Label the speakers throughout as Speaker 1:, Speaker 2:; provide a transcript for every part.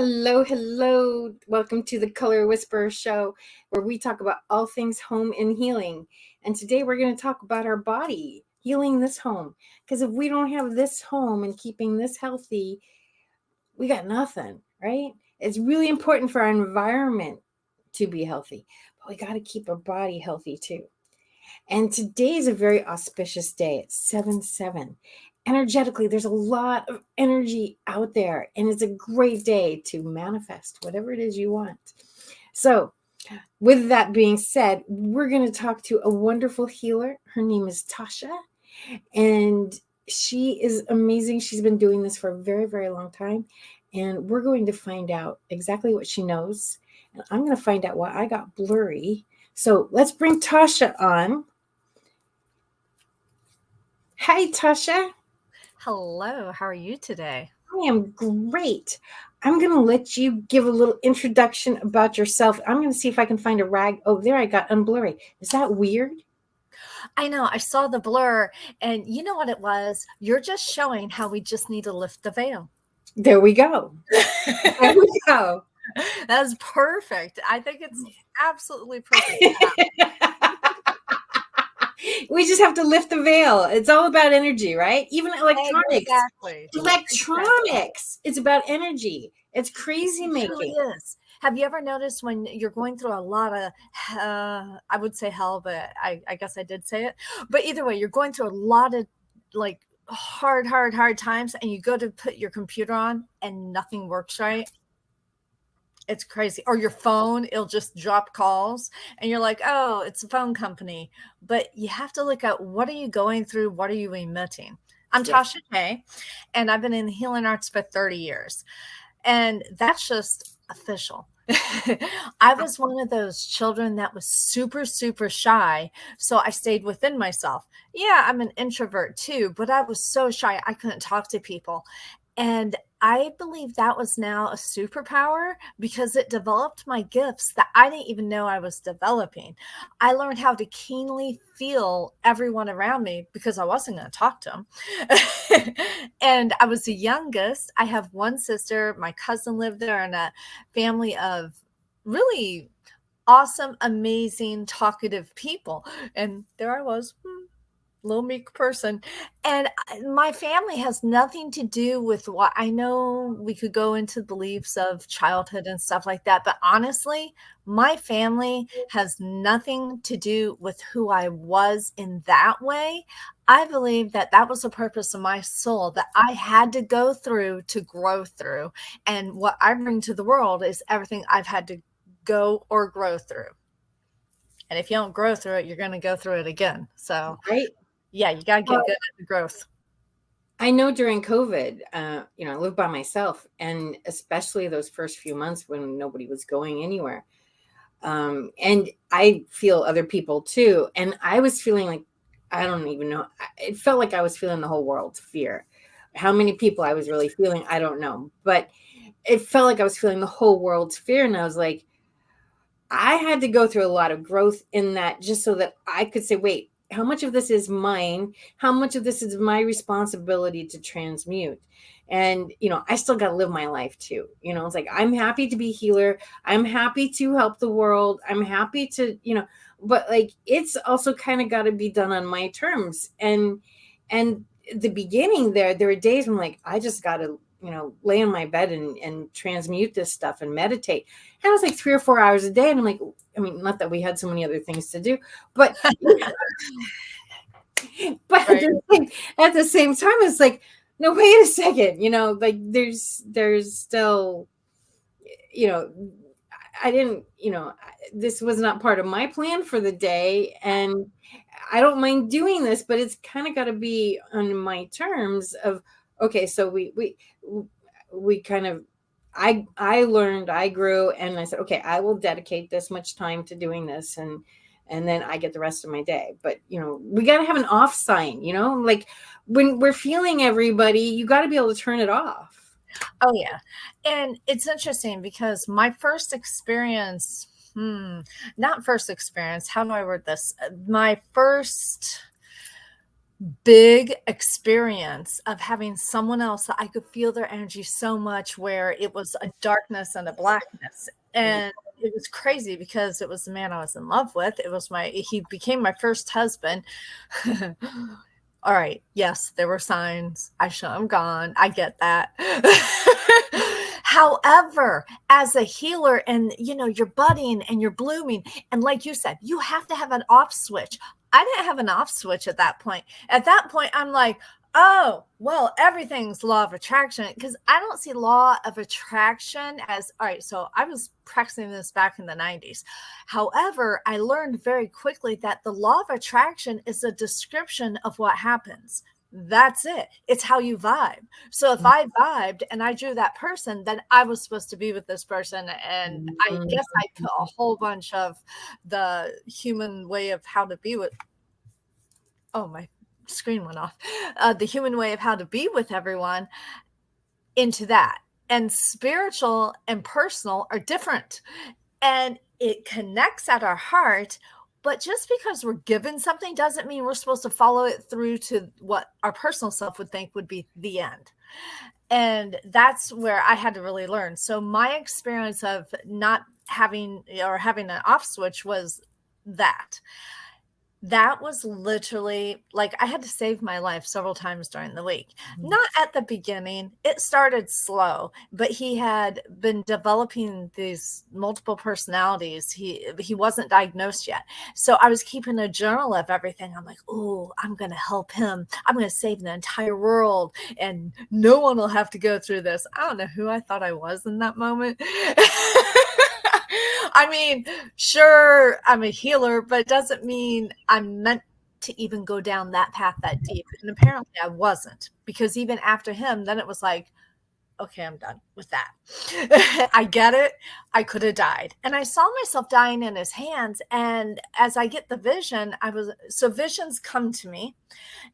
Speaker 1: Hello, hello. Welcome to the Color Whisperer Show, where we talk about all things home and healing. And today we're going to talk about our body, healing this home. Because if we don't have this home and keeping this healthy, we got nothing, right? It's really important for our environment to be healthy, but we got to keep our body healthy too. And today is a very auspicious day. It's 7/7. Energetically, there's a lot of energy out there, and it's a great day to manifest whatever it is you want. So, with that being said, we're going to talk to a wonderful healer. Her name is Tasha, and she is amazing. She's been doing this for a very, very long time, and we're going to find out exactly what she knows. And I'm going to find out why I got blurry. So, let's bring Tasha on. Hi, Tasha.
Speaker 2: Hello, how are you today?
Speaker 1: I am great. I'm going to let you give a little introduction about yourself. I'm going to see if I can find a rag. Oh, there I got unblurry. Is that weird?
Speaker 2: I know I saw the blur, and you know what it was? You're just showing how we just need to lift the veil.
Speaker 1: There we go. There we go.
Speaker 2: That's perfect. I think it's absolutely perfect.
Speaker 1: We just have to lift the veil. It's all about energy, right? Even electronics.
Speaker 2: Exactly.
Speaker 1: Electronics. It's about energy. It's crazy
Speaker 2: It really
Speaker 1: making.
Speaker 2: is. Have you ever noticed when you're going through a lot of, I would say hell, but I guess I did say it. But either way, you're going through a lot of like hard times, and you go to put your computer on and nothing works right. It's crazy. Or your phone, it'll just drop calls and you're like, "Oh, it's a phone company." But you have to look at what are you going through? What are you emitting? I'm
Speaker 1: Yes.
Speaker 2: Tasha Kay, and I've been in healing arts for 30 years. And that's just official. I was one of those children that was super shy. So I stayed within myself. Yeah, I'm an introvert too, but I was so shy. I couldn't talk to people. And I believe that was now a superpower because it developed my gifts that I didn't even know I was developing. I learned how to keenly feel everyone around me because I wasn't going to talk to them. And I was the youngest. I have one sister. My cousin lived there, and a family of really awesome, amazing, talkative people. And there I was, little meek person. And my family has nothing to do with what I know. We could go into beliefs of childhood and stuff like that. But honestly, my family has nothing to do with who I was in that way. I believe that that was the purpose of my soul that I had to go through to grow through. And what I bring to the world is everything I've had to go or grow through. And if you don't grow through it, you're going to go through it again. So,
Speaker 1: Right?
Speaker 2: yeah, you gotta get good at the growth.
Speaker 1: I know during COVID, I lived by myself, and especially those first few months when nobody was going anywhere. And I feel other people too. And I was feeling like, I don't even know. It felt like I was feeling the whole world's fear. How many people I was really feeling, I don't know. But it felt like I was feeling the whole world's fear. And I was like, I had to go through a lot of growth in that just so that I could say, wait, how much of this is mine? How much of this is my responsibility to transmute? And, I still got to live my life too. It's like, I'm happy to be healer. I'm happy to help the world. I'm happy to, but like, it's also kind of got to be done on my terms. And the beginning there were days when like, I just got to, lay in my bed and transmute this stuff and meditate. And it was like 3 or 4 hours a day. And I'm like, I mean, not that we had so many other things to do, but but
Speaker 2: Right.
Speaker 1: at the same time, it's like, no, wait a second, like there's still, you know, I didn't, this was not part of my plan for the day. And I don't mind doing this, but it's kind of got to be on my terms of, okay, so we kind of, I learned, I grew, and I said, okay, I will dedicate this much time to doing this, and then I get the rest of my day. But we got to have an off sign, like when we're feeling everybody, you got to be able to turn it off.
Speaker 2: Oh yeah. And it's interesting because my first experience, not first experience, how do I word this? My first big experience of having someone else that I could feel their energy so much, where it was a darkness and a blackness. And it was crazy because it was the man I was in love with. He became my first husband. All right. Yes, there were signs. I should have gone. I get that. However, as a healer, and you're budding and you're blooming, and like you said, you have to have an off switch. I didn't have an off switch at that point. At that point, I'm like, oh, well, everything's law of attraction, because I don't see law of attraction as, all right, so I was practicing this back in the 90s. However, I learned very quickly that the law of attraction is a description of what happens. That's it. It's how you vibe. So if I vibed and I drew that person, then I was supposed to be with this person. And I guess I put a whole bunch of the human way of how to be with, oh, my screen went off, the human way of how to be with everyone into that. And spiritual and personal are different. And it connects at our heart. But just because we're given something doesn't mean we're supposed to follow it through to what our personal self would think would be the end. And that's where I had to really learn. So my experience of not having an off switch was that. That was literally like I had to save my life several times during the week. Not at the beginning. It started slow, but he had been developing these multiple personalities. He wasn't diagnosed yet. So I was keeping a journal of everything. I'm like, oh, I'm going to help him. I'm going to save the entire world, and no one will have to go through this. I don't know who I thought I was in that moment. I mean, sure, I'm a healer, but it doesn't mean I'm meant to even go down that path that deep. And apparently I wasn't, because even after him, then it was like, okay, I'm done with that. I get it. I could have died. And I saw myself dying in his hands. And as I get the vision, so visions come to me.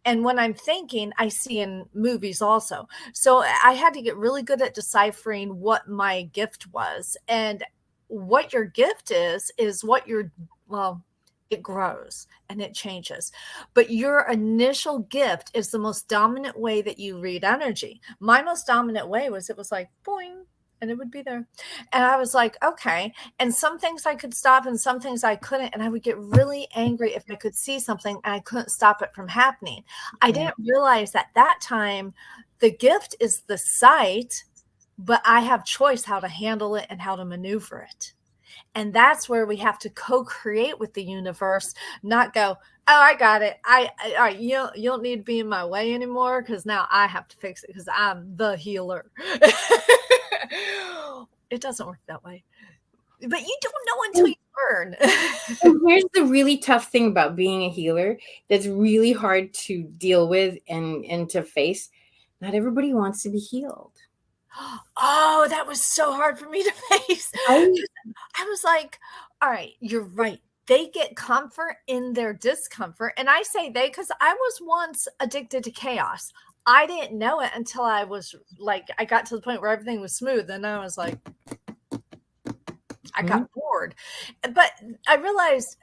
Speaker 2: And when I'm thinking, I see in movies also. So I had to get really good at deciphering what my gift was. And what your gift is what it grows and it changes. But your initial gift is the most dominant way that you read energy. My most dominant way was, it was like boing, and it would be there. And I was like, okay. And some things I could stop and some things I couldn't. And I would get really angry if I could see something and I couldn't stop it from happening. I didn't realize at that time the gift is the sight, but I have choice how to handle it and how to maneuver it. And that's where we have to co-create with the universe, not go, oh, I got it. All right, you don't need to be in my way anymore, because now I have to fix it because I'm the healer. It doesn't work that way. But you don't know until you learn.
Speaker 1: And here's the really tough thing about being a healer that's really hard to deal with and to face. Not everybody wants to be healed.
Speaker 2: Oh, that was so hard for me to face. I was like, all right, you're right. They get comfort in their discomfort. And I say they because I was once addicted to chaos. I didn't know it until I was like, I got to the point where everything was smooth. And I was like, I got bored. But I realized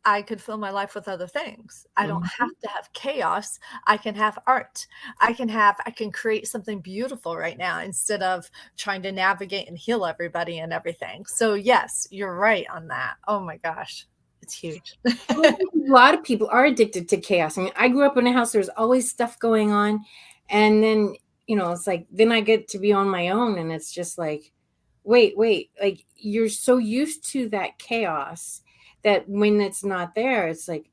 Speaker 2: I could fill my life with other things. I don't have to have chaos. I can have art. I can create something beautiful right now instead of trying to navigate and heal everybody and everything. So yes, you're right on that. Oh my gosh. It's huge.
Speaker 1: A lot of people are addicted to chaos. I mean, I grew up in a house, there's always stuff going on. And then, it's like, then I get to be on my own. And it's just like, wait, like you're so used to that chaos that when it's not there, it's like,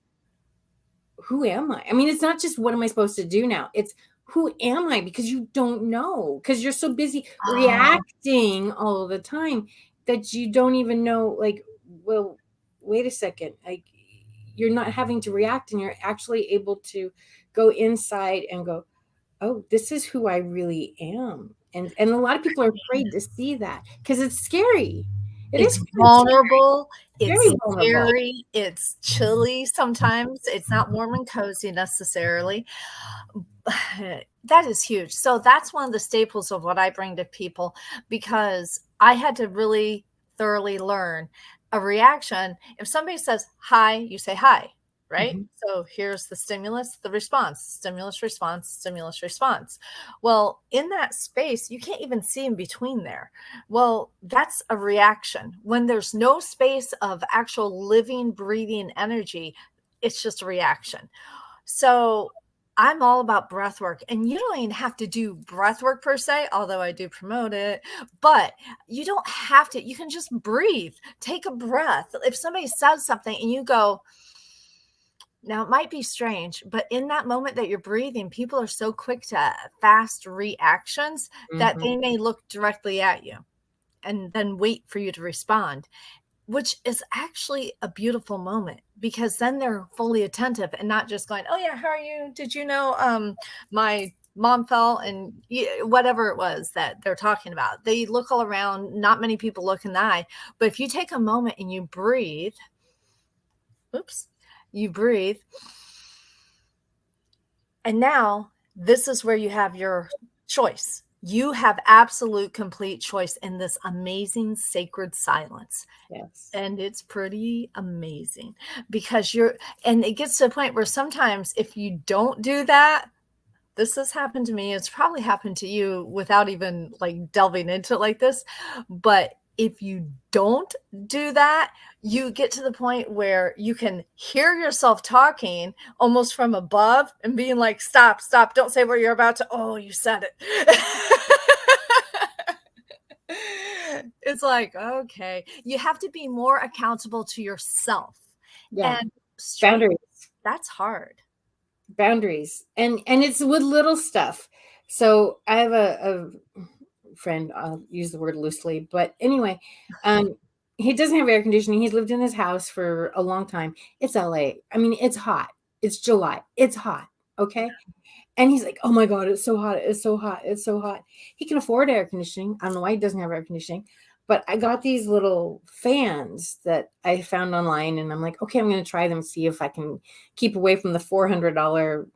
Speaker 1: who am I? I mean, it's not just what am I supposed to do now? It's who am I? Because you don't know, because you're so busy reacting all the time that you don't even know, like, well, wait a second. Like, you're not having to react and you're actually able to go inside and go, oh, this is who I really am. And a lot of people are afraid to see that because it's scary.
Speaker 2: It's vulnerable. It's
Speaker 1: vulnerable.
Speaker 2: Scary. It's chilly sometimes. It's not warm and cozy necessarily. That is huge. So that's one of the staples of what I bring to people, because I had to really thoroughly learn a reaction. If somebody says hi, you say hi. right?
Speaker 1: Mhm.
Speaker 2: So here's the stimulus, the response, stimulus, response, stimulus, response. Well, in that space, you can't even see in between there. Well, that's a reaction. When there's no space of actual living, breathing energy, it's just a reaction. So I'm all about breath work, and you don't even have to do breath work per se, although I do promote it, but you don't have to. You can just breathe, take a breath. If somebody says something and you go, now, it might be strange, but in that moment that you're breathing, people are so quick to fast reactions that
Speaker 1: Mhm.
Speaker 2: they may look directly at you and then wait for you to respond, which is actually a beautiful moment because then they're fully attentive and not just going, "Oh yeah, how are you? Did you know my mom fell?" And whatever it was that they're talking about. They look all around, not many people look in the eye, but if you take a moment and you breathe, oops, you breathe. And now this is where you have your choice. You have absolute complete choice in this amazing sacred silence.
Speaker 1: Yes.
Speaker 2: And it's pretty amazing because and it gets to a point where sometimes if you don't do that, this has happened to me. It's probably happened to you without even like delving into it like this. But if you don't do that, you get to the point where you can hear yourself talking almost from above and being like, stop, stop, don't say what you're about to. Oh, you said it. It's like, okay, you have to be more accountable to yourself.
Speaker 1: Yeah.
Speaker 2: And straight,
Speaker 1: Boundaries.
Speaker 2: that's hard.
Speaker 1: Boundaries. And it's with little stuff. So I have a friend, I'll use the word loosely, but anyway, um, he doesn't have air conditioning. He's lived in his house for a long time. It's LA. I mean, it's hot. It's July. It's hot. Okay. And he's like, oh my God, it's so hot. It's so hot. It's so hot. He can afford air conditioning. I don't know why he doesn't have air conditioning, but I got these little fans that I found online and I'm like, okay, I'm going to try them, see if I can keep away from the $400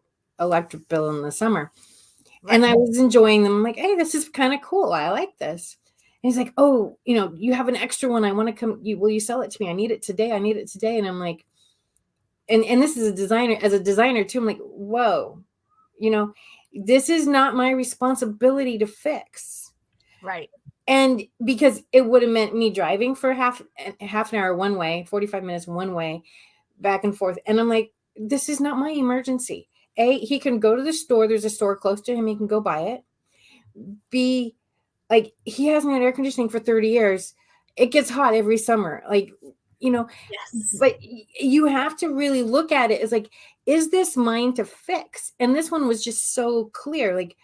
Speaker 1: electric bill in the summer. And
Speaker 2: Right.
Speaker 1: I was enjoying them. I'm like, hey, this is kind of cool. I like this. And he's like, oh, you have an extra one. I want to come. Will you sell it to me? I need it today. I need it today. And I'm like, and this is as a designer too. I'm like, whoa, you know, this is not my responsibility to fix.
Speaker 2: Right.
Speaker 1: And because it would have meant me driving for half an hour one way, 45 minutes one way, back and forth. And I'm like, this is not my emergency. A, he can go to the store. There's a store close to him. He can go buy it. B, like he hasn't had air conditioning for 30 years. It gets hot every summer. Like, you know,
Speaker 2: Yes.
Speaker 1: but you have to really look at it as like, is this mine to fix? And this one was just so clear. Like,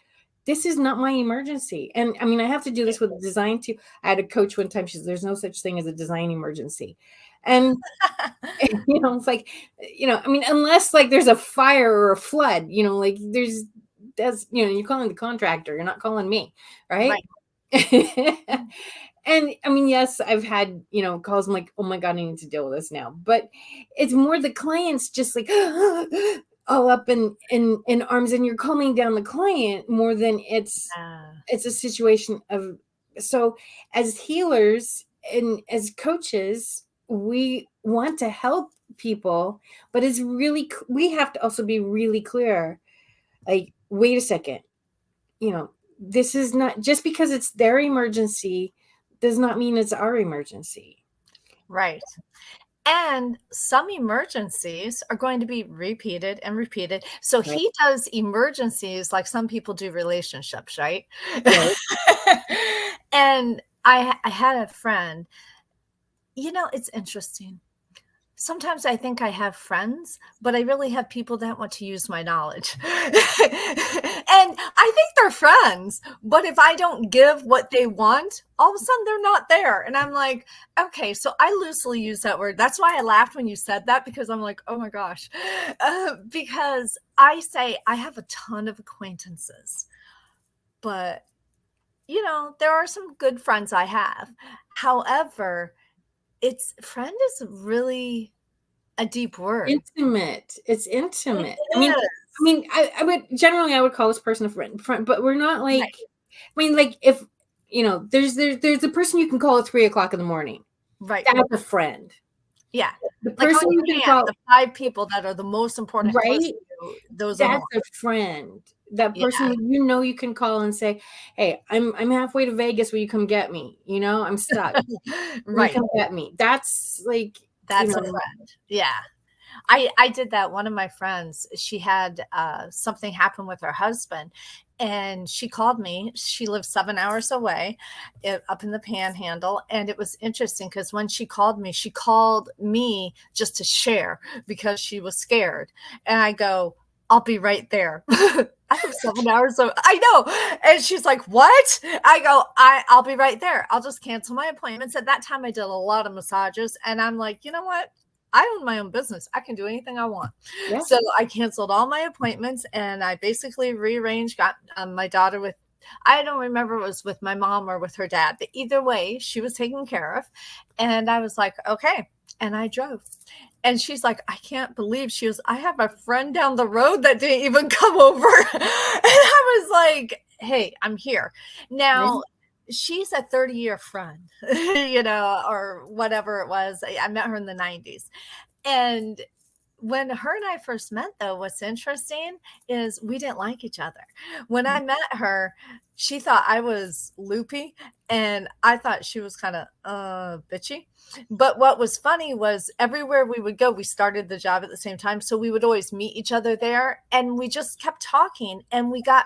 Speaker 1: this is not my emergency. And I mean, I have to do this with design too. I had a coach one time. She said, there's no such thing as a design emergency. And it's like, I mean, unless like there's a fire or a flood, like that's, you're calling the contractor, you're not calling me. Right.
Speaker 2: Right.
Speaker 1: And I mean, yes, I've had, calls. I'm like, oh my God, I need to deal with this now. But it's more the clients just like all up in arms, and you're calming down the client more than it's a situation of. So as healers and as coaches, we want to help people, but we have to also be really clear. Like, wait a second, this is not just because it's their emergency does not mean it's our emergency.
Speaker 2: Right. And some emergencies are going to be repeated and repeated. So
Speaker 1: Right.
Speaker 2: he does emergencies like some people do relationships, right?
Speaker 1: Right.
Speaker 2: And I had a friend, it's interesting. Sometimes I think I have friends, but I really have people that want to use my knowledge. And I think they're friends, but if I don't give what they want, all of a sudden they're not there. And I'm like, okay, so I loosely use that word. That's why I laughed when you said that, because I'm like, oh my gosh. Because I say I have a ton of acquaintances, but there are some good friends I have. However, friend is really a deep word.
Speaker 1: Intimate. It's intimate.
Speaker 2: It
Speaker 1: I mean, I would call this person a friend, but we're not like,
Speaker 2: Right.
Speaker 1: I mean, like if, there's a person you can call at 3:00 in the morning.
Speaker 2: Right.
Speaker 1: That's a friend.
Speaker 2: Yeah.
Speaker 1: The
Speaker 2: Like
Speaker 1: person
Speaker 2: on
Speaker 1: you
Speaker 2: your
Speaker 1: can
Speaker 2: hand,
Speaker 1: call,
Speaker 2: the 5 people that are the most important and close
Speaker 1: right?
Speaker 2: to you, those are the
Speaker 1: That's
Speaker 2: ones.
Speaker 1: a friend. That
Speaker 2: Yeah,
Speaker 1: person that you know you can call and say, "Hey, I'm halfway to Vegas. Will you come get me? You know, I'm stuck. Will you
Speaker 2: right.
Speaker 1: come get me?" That's like,
Speaker 2: That's a friend. Yeah. I did that. One of my friends, she had something happen with her husband, and she called me. She lives 7 hours away, up in the Panhandle, and it was interesting because when she called me just to share because she was scared, and I go, "I'll be right there." I live 7 hours away. I know, and she's like, "What?" I go, "I'll be right there. I'll just cancel my appointments." At that time, I did a lot of massages, and I'm like, you know what? I own my own business. I can do anything I want.
Speaker 1: yeah.
Speaker 2: So I canceled all my appointments and I basically rearranged, got my daughter with, I don't remember if it was with my mom or with her dad, but either way, she was taken care of. And I was like, okay. And I drove. And she's like, I can't believe she was, I have a friend down the road that didn't even come over. And I was like, hey, I'm here.
Speaker 1: Yeah.
Speaker 2: Now, she's a 30-year friend, or whatever it was. I met her in the 90s. And when her and I first met, though, what's interesting is we didn't like each other. When I met her, she thought I was loopy and I thought she was kind of bitchy. But what was funny was everywhere we would go, we started the job at the same time. So we would always meet each other there and we just kept talking and we got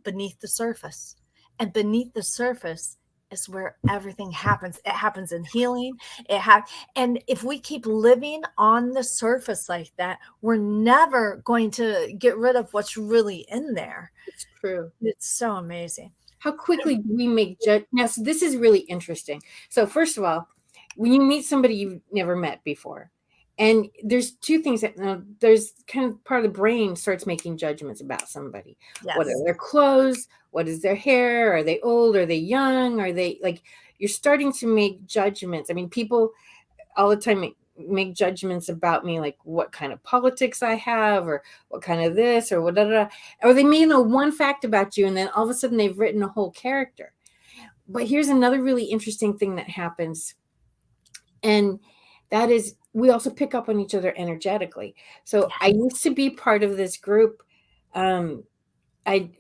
Speaker 2: beneath the surface. And beneath the surface is where everything happens. It happens in healing. And if we keep living on the surface like that, we're never going to get rid of what's really in there.
Speaker 1: It's true.
Speaker 2: It's so amazing.
Speaker 1: How quickly do we make judge? Now, so this is really interesting. So first of all, when you meet somebody you've never met before, and there's two things that there's kind of part of the brain starts making judgments about somebody. What
Speaker 2: Yes.
Speaker 1: are their clothes? What is their hair? Are they old? Are they young? Are they like, you're starting to make judgments. I mean, people all the time make judgments about me, like what kind of politics I have, or what kind of this, or what, or they may know one fact about you, and then all of a sudden they've written a whole character. But here's another really interesting thing that happens, and that is we also pick up on each other energetically. So I used to be part of this group. Um, I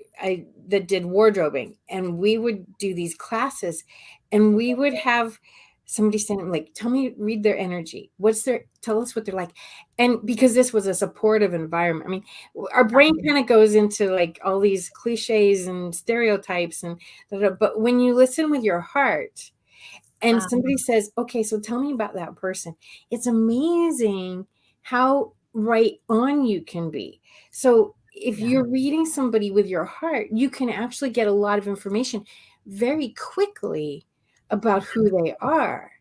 Speaker 1: that did wardrobing, and we would do these classes, and we would have somebody stand like, tell me, read their energy. Tell us what they're like. And because this was a supportive environment, I mean, our brain kind of goes into like all these cliches and stereotypes and but when you listen with your heart and somebody says, okay, so tell me about that person, it's amazing how right on you can be. So if you're reading somebody with your heart, you can actually get a lot of information very quickly about who they are.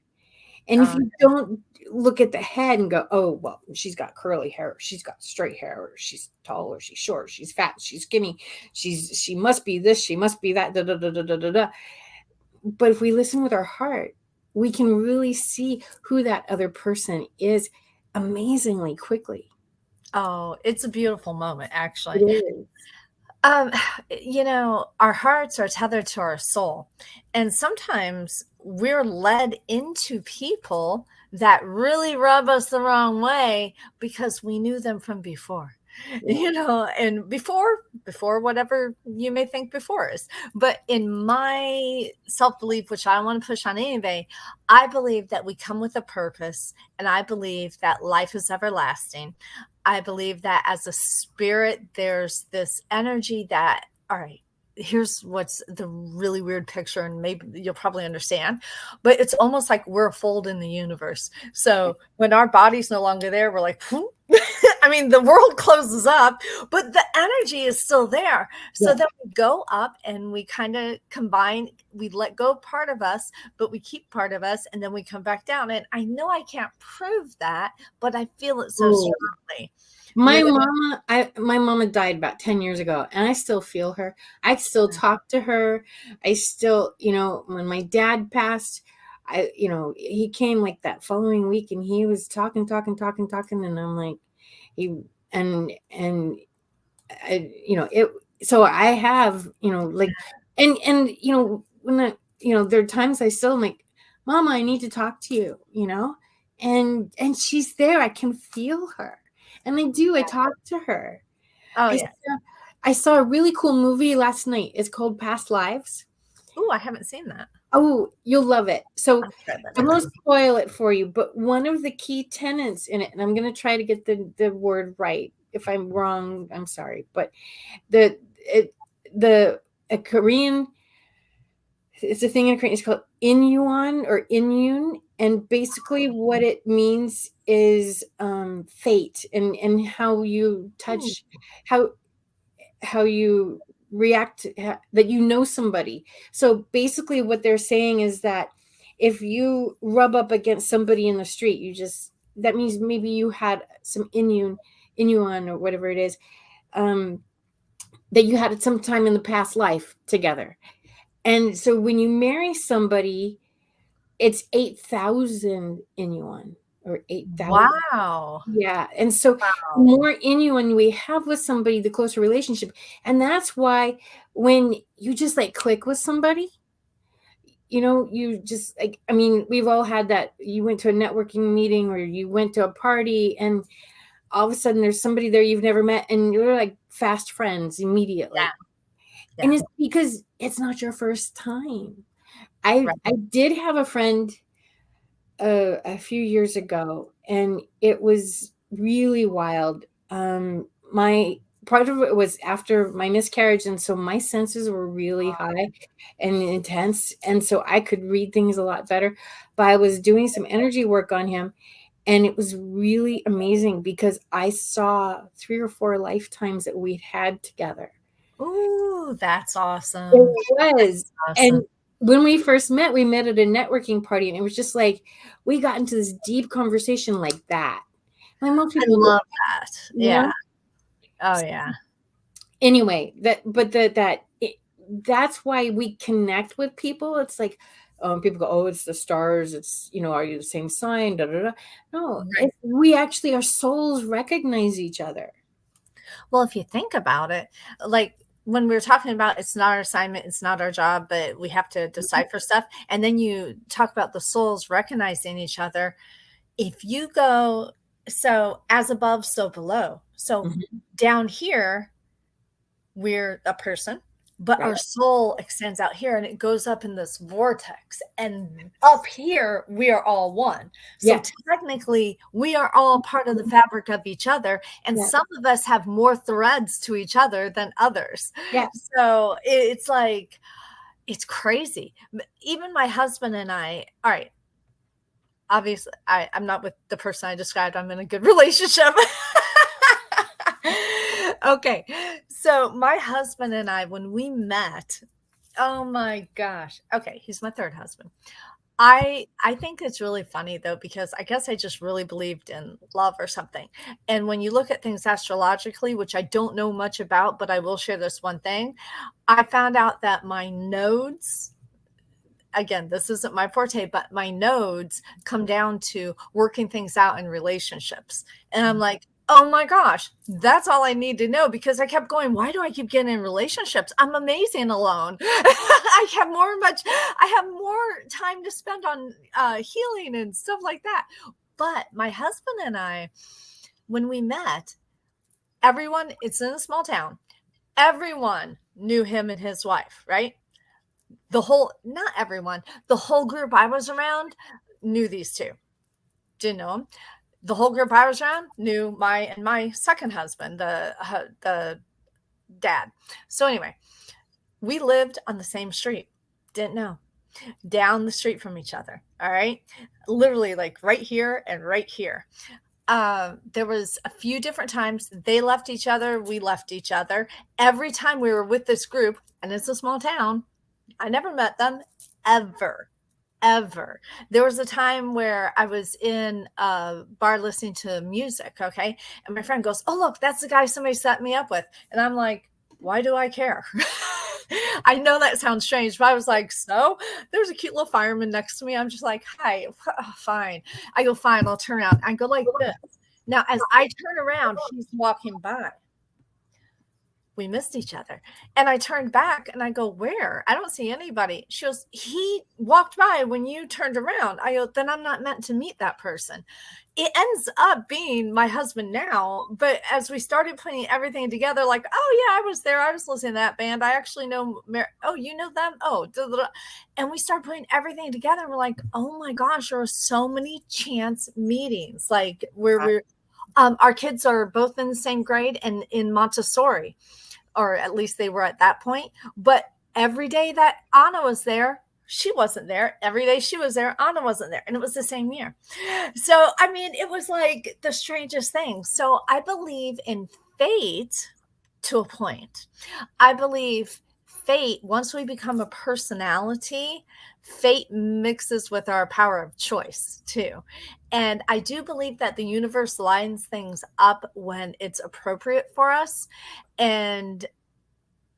Speaker 1: And if you don't look at the head and go, oh, well, she's got curly hair, she's got straight hair, or she's tall, or she's short, she's fat, she's skinny, she must be this, she must be that, da, da, da, da, da, da, da. But if we listen with our heart, we can really see who that other person is amazingly quickly.
Speaker 2: Oh, it's a beautiful moment, actually.
Speaker 1: It is.
Speaker 2: Um, our hearts are tethered to our soul. And sometimes we're led into people that really rub us the wrong way because we knew them from before. And before whatever you may think before is. But in my self-belief, which I don't want to push on anybody, I believe that we come with a purpose, and I believe that life is everlasting. I believe that as a spirit, there's this energy that, all right, here's what's the really weird picture, and maybe you'll probably understand, but it's almost like we're a fold in the universe. So when our body's no longer there, we're like, I mean, the world closes up, but the energy is still there. So then we go up and we kind of combine, we let go part of us, but we keep part of us, and then we come back down. And I know I can't prove that, but I feel it so strongly.
Speaker 1: My mama died about 10 years ago, and I still feel her. I still talk to her. I still, when my dad passed, he came like that following week, and he was talking, and I'm like, so I have, like, and when there are times I still am like, Mama, I need to talk to you, and she's there. I can feel her. And I talk to her.
Speaker 2: Oh
Speaker 1: I
Speaker 2: yeah.
Speaker 1: saw, I saw a really cool movie last night. It's called Past Lives.
Speaker 2: Oh, I haven't seen that.
Speaker 1: Oh, you'll love it. So I
Speaker 2: I
Speaker 1: won't spoil it for you, but one of the key tenets in it, and I'm going to try to get the word right. If I'm wrong, I'm sorry. But the a Korean, it's a thing in Korean. It's called Inyuan or Inyun, and basically what it means is fate and how you touch, how you react, that you know somebody. So basically what they're saying is that if you rub up against somebody in the street, that means maybe you had some inuan or whatever it is, that you had at some time in the past life together. And so when you marry somebody, it's 8,000 inuan or 8,000.
Speaker 2: Wow.
Speaker 1: Yeah. And so the more Inuan we have with somebody, the closer relationship. And that's why when you just like click with somebody, you just like, I mean, we've all had that. You went to a networking meeting or you went to a party and all of a sudden there's somebody there you've never met and you're like fast friends immediately.
Speaker 2: Yeah.
Speaker 1: And it's because it's not your first time. I did have a friend a few years ago, and it was really wild. My part of it was after my miscarriage, and so my senses were really high and intense, and so I could read things a lot better. But I was doing some energy work on him, and it was really amazing because I saw 3 or 4 lifetimes that we'd had together.
Speaker 2: Ooh, that's awesome.
Speaker 1: It was.
Speaker 2: Awesome.
Speaker 1: And when we first met, we met at a networking party, and it was just like we got into this deep conversation like that.
Speaker 2: I love that. Yeah. Oh yeah.
Speaker 1: Anyway, that's why we connect with people. It's like people go, "Oh, it's the stars. It's are you the same sign?" Da, da, da. No, we actually, our souls recognize each other.
Speaker 2: Well, if you think about it, like when we were talking about it's not our assignment, it's not our job, but we have to decipher stuff. And then you talk about the souls recognizing each other. If you go, so as above, so below. So down here, we're a person, but our soul extends out here and it goes up in this vortex. And up here, we are all one. So technically, we are all part of the fabric of each other. And some of us have more threads to each other than others.
Speaker 1: Yeah.
Speaker 2: So it's like, it's crazy. Even my husband and I, all right, obviously, I'm not with the person I described. I'm in a good relationship. Okay. So my husband and I, when we met, oh my gosh. Okay. He's my third husband. I think it's really funny though, because I guess I just really believed in love or something. And when you look at things astrologically, which I don't know much about, but I will share this one thing. I found out that my nodes, again, this isn't my forte, but my nodes come down to working things out in relationships. And I'm like, oh my gosh, that's all I need to know, because I kept going, why do I keep getting in relationships? I'm amazing alone. I have more time to spend on healing and stuff like that. But my husband and I, when we met, it's in a small town. Everyone knew him and his wife, right? Not everyone, the whole group I was around knew these two. Didn't know them. The whole group I was around knew my second husband, the dad. So anyway, we lived on the same street. Didn't know. Down the street from each other. All right. Literally like right here and right here. There was a few different times they left each other. We left each other. Every time we were with this group, and it's a small town, I never met them ever. There was a time where I was in a bar listening to music, okay? And my friend goes, oh, look, that's the guy somebody set me up with. And I'm like, why do I care? I know that sounds strange, but I was like, so there's a cute little fireman next to me. I'm just like, hi, fine. I go, fine, I'll turn around. I go like this. Now, as I turn around, he's walking by. we missed each other. And I turned back and I go, where? I don't see anybody. She goes, he walked by when you turned around. I go, then I'm not meant to meet that person. It ends up being my husband now. But as we started putting everything together, like, oh, yeah, I was there. I was listening to that band. I actually know, oh, you know them? Oh, da, da, da. And we start putting everything together. And we're like, oh my gosh, there are so many chance meetings, like where we're, our kids are both in the same grade and in Montessori, or at least they were at that point. But every day that Anna was there, she wasn't there. Every day she was there, Anna wasn't there. And it was the same year. So, I mean, it was like the strangest thing. So I believe in fate to a point. I believe fate, once we become a personality, fate mixes with our power of choice too. And I do believe that the universe lines things up when it's appropriate for us. And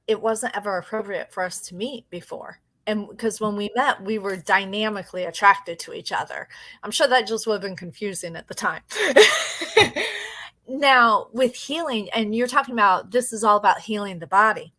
Speaker 2: it wasn't ever appropriate for us to meet before. And because when we met, we were dynamically attracted to each other. I'm sure that just would have been confusing at the time. Now, with healing, and you're talking about this is all about healing the body.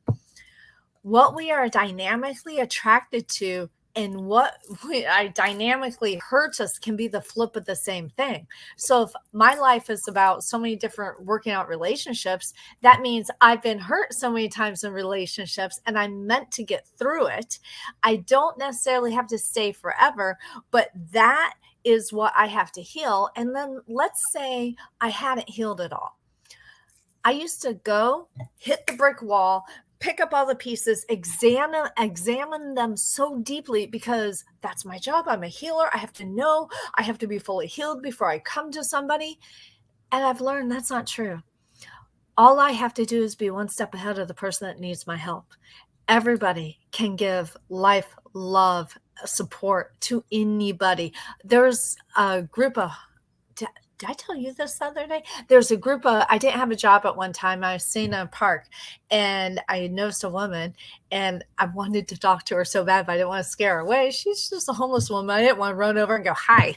Speaker 2: What we are dynamically attracted to and what I dynamically hurts us can be the flip of the same thing. So if my life is about so many different working out relationships, that means I've been hurt so many times in relationships and I'm meant to get through it. I don't necessarily have to stay forever, but that is what I have to heal. And then let's say I hadn't healed at all. I used to go hit the brick wall, pick up all the pieces, examine them so deeply because that's my job. I'm a healer. I have to know, I have to be fully healed before I come to somebody. And I've learned that's not true. All I have to do is be one step ahead of the person that needs my help. Everybody can give life, love, support to anybody. There's a group of, did I tell you this the other day? There's a group of, I didn't have a job at one time. I was sitting in a park and I noticed a woman and I wanted to talk to her so bad, but I didn't want to scare her away. She's just a homeless woman. I didn't want to run over and go, hi.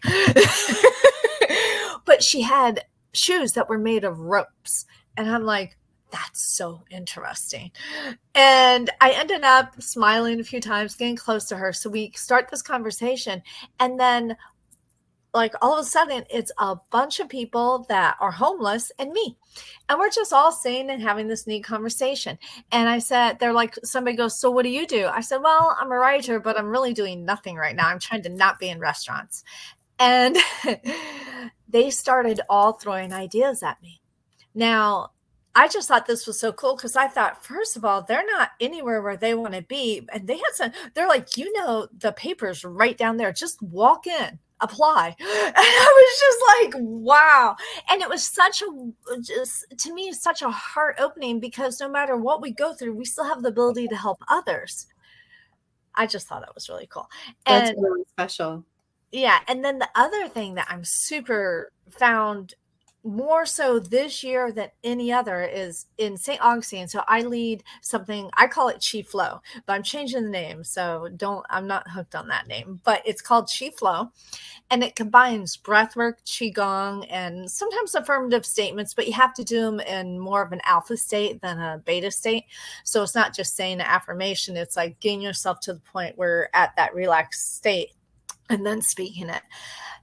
Speaker 2: But she had shoes that were made of ropes. And I'm like, that's so interesting. And I ended up smiling a few times, getting close to her. So we start this conversation. And then like all of a sudden it's a bunch of people that are homeless and me. And we're just all sitting and having this neat conversation. And I said, they're like, somebody goes, so what do you do? I said, well, I'm a writer, but I'm really doing nothing right now. I'm trying to not be in restaurants. And they started all throwing ideas at me. Now, I just thought this was so cool because I thought, first of all, they're not anywhere where they want to be. And they had some, they're like, the paper's right down there. Just walk in, apply. And I was just like, wow. And it was to me, such a heart opening because no matter what we go through, we still have the ability to help others. I just thought that was really cool.
Speaker 3: That's really special.
Speaker 2: Yeah. And then the other thing that I'm super found more so this year than any other is in St. Augustine. So I lead something, I call it Chi Flow, but I'm changing the name. So I'm not hooked on that name, but it's called Chi Flow. And it combines breathwork, Qigong, and sometimes affirmative statements, but you have to do them in more of an alpha state than a beta state. So it's not just saying an affirmation. It's like getting yourself to the point where you're at that relaxed state and then speaking it.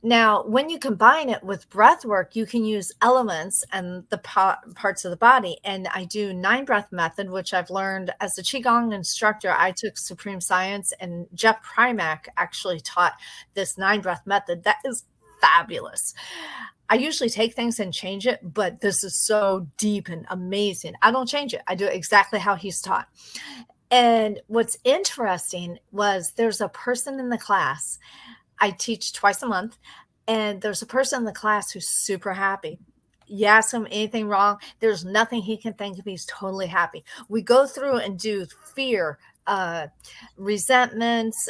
Speaker 2: Now, when you combine it with breath work, you can use elements and the parts of the body. And I do 9 breath method, which I've learned as a Qigong instructor. I took Supreme Science and Jeff Primack actually taught this 9 breath method. That is fabulous. I usually take things and change it, but this is so deep and amazing. I don't change it. I do it exactly how he's taught. And what's interesting was there's a person in the class. I teach twice a month, and there's a person in the class who's super happy. You ask him anything wrong, there's nothing he can think of. He's totally happy. We go through and do fear, resentments,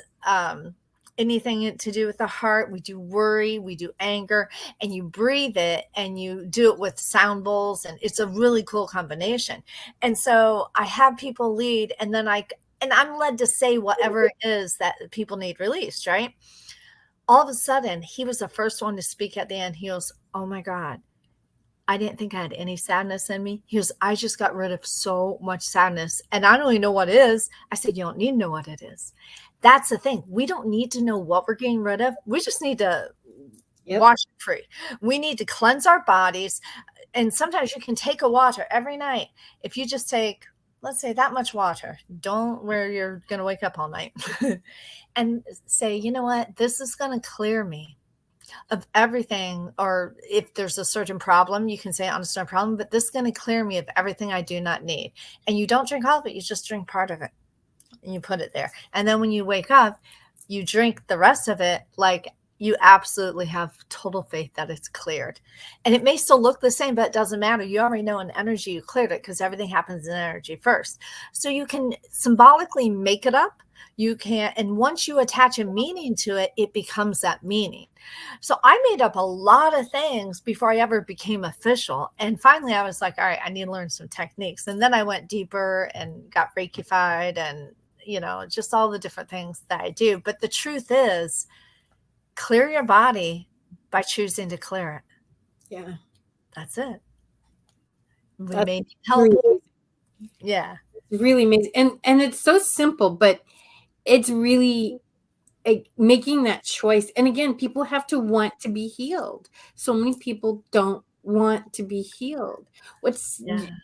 Speaker 2: anything to do with the heart. We do worry, we do anger, and you breathe it and you do it with sound bowls. And it's a really cool combination. And so I have people lead, and then I'm led to say whatever it is that people need released, right? All of a sudden, he was the first one to speak at the end. He goes, oh my God, I didn't think I had any sadness in me. He goes, I just got rid of so much sadness and I don't even know what it is. I said, you don't need to know what it is. That's the thing. We don't need to know what we're getting rid of. We just need to wash it free. We need to cleanse our bodies. And sometimes you can take a water every night. If you just take, let's say, that much water, don't where you're going to wake up all night and say, you know what, this is going to clear me of everything. Or if there's a certain problem, you can say, honest, no problem, but this is going to clear me of everything I do not need. And you don't drink all of it. You just drink part of it and you put it there. And then when you wake up, you drink the rest of it. Like, you absolutely have total faith that it's cleared. And it may still look the same, but it doesn't matter. You already know in energy you cleared it because everything happens in energy first. So you can symbolically make it up. You can, and once you attach a meaning to it, it becomes that meaning. So I made up a lot of things before I ever became official. And finally I was like, all right, I need to learn some techniques. And then I went deeper and got Reikified and, you know, just all the different things that I do. But the truth is, clear your body by choosing to clear it.
Speaker 1: Yeah.
Speaker 2: That's it. We
Speaker 1: That's
Speaker 2: may need help.
Speaker 1: really,
Speaker 2: Yeah.
Speaker 1: really amazing. And it's so simple, but it's really making that choice. And again, people have to want to be healed. So many people don't want to be healed.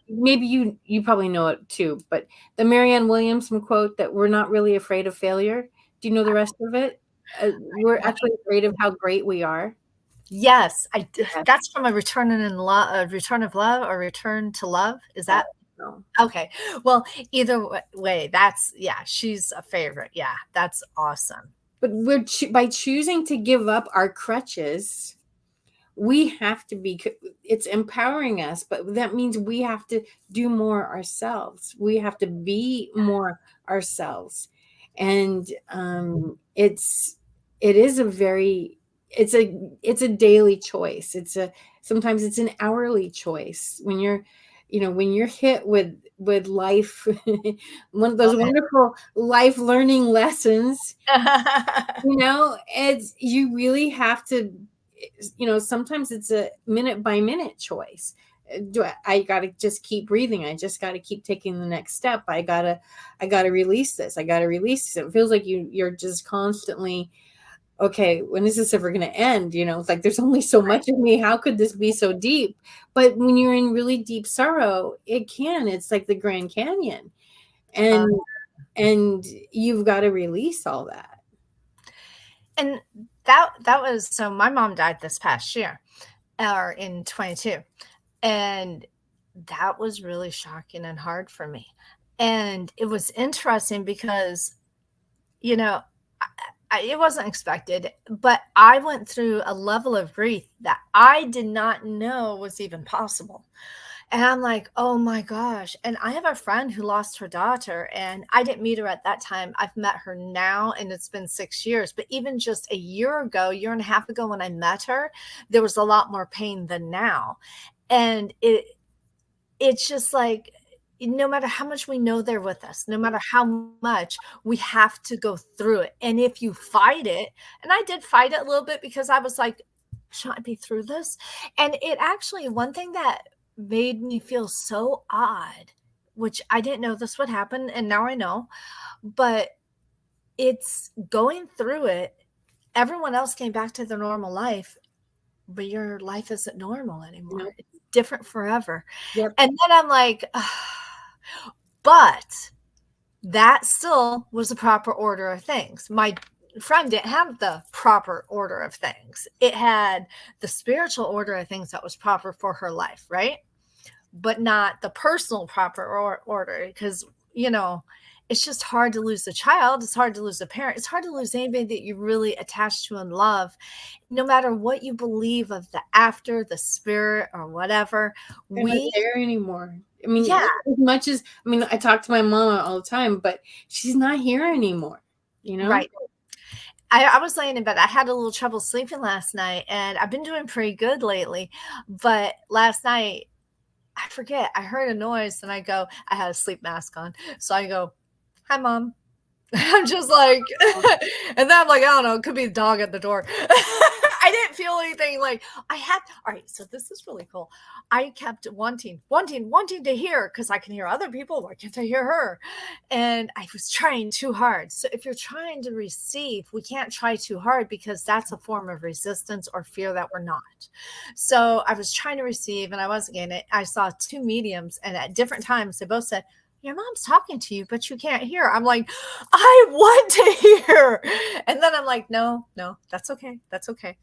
Speaker 1: Maybe you probably know it too, but the Marianne Williamson quote that we're not really afraid of failure. Do you know the rest of it? We're actually afraid of how great we are.
Speaker 2: Yes, that's from a return of love, or return to love. Is that
Speaker 1: No.
Speaker 2: okay? Well, either way, she's a favorite. Yeah, that's awesome.
Speaker 1: But by choosing to give up our crutches, we have to be. It's empowering us, but that means we have to do more ourselves. We have to be more ourselves, and it's a daily choice. Sometimes it's an hourly choice when you're hit with life, one of those wonderful life learning lessons. You really have to, sometimes it's a minute by minute choice. I got to just keep breathing. I just got to keep taking the next step. I got to release this. I got to release this. It feels like you're just constantly, okay, when is this ever going to end? It's like, there's only so much of me. How could this be so deep? But when you're in really deep sorrow, it's like the Grand Canyon, and you've got to release all that.
Speaker 2: And that was, so my mom died this past year, or in 22. And that was really shocking and hard for me. And it was interesting because, it wasn't expected, but I went through a level of grief that I did not know was even possible. And I'm like, oh my gosh. And I have a friend who lost her daughter, and I didn't meet her at that time. I've met her now, and it's been 6 years. But even just a year and a half ago when I met her, there was a lot more pain than now. And it's just like, no matter how much we know they're with us, no matter how much, we have to go through it. And if you fight it, and I did fight it a little bit because I was like, should I be through this? And it actually, one thing that made me feel so odd, which I didn't know this would happen, and now I know, but it's going through it. Everyone else came back to their normal life, but your life isn't normal anymore. Nope. It's different forever. Yep. And then I'm like, but that still was the proper order of things. My friend didn't have the proper order of things. It had the spiritual order of things that was proper for her life, right? But not the personal proper order, because, it's just hard to lose a child. It's hard to lose a parent. It's hard to lose anybody that you really attach to and love, no matter what you believe of the after, the spirit, or whatever.
Speaker 1: They're not there anymore. I mean, as much as, I talk to my mom all the time, but she's not here anymore,
Speaker 2: Right. I was laying in bed. I had a little trouble sleeping last night, and I've been doing pretty good lately. But last night, I forget, I heard a noise, and I had a sleep mask on. So I go, hi, Mom. I'm just like, and then I'm like, I don't know, it could be the dog at the door. I can't feel anything. Like I had, all right, so this is really cool. I kept wanting to hear, because I can hear other people. Why can't I hear her? And I was trying too hard. So if you're trying to receive, we can't try too hard, because that's a form of resistance or fear that we're not. So I was trying to receive and I wasn't getting it. I saw two mediums, and at different times they both said, your mom's talking to you, but you can't hear. I'm like, I want to hear. And then I'm like, no, that's okay. That's okay.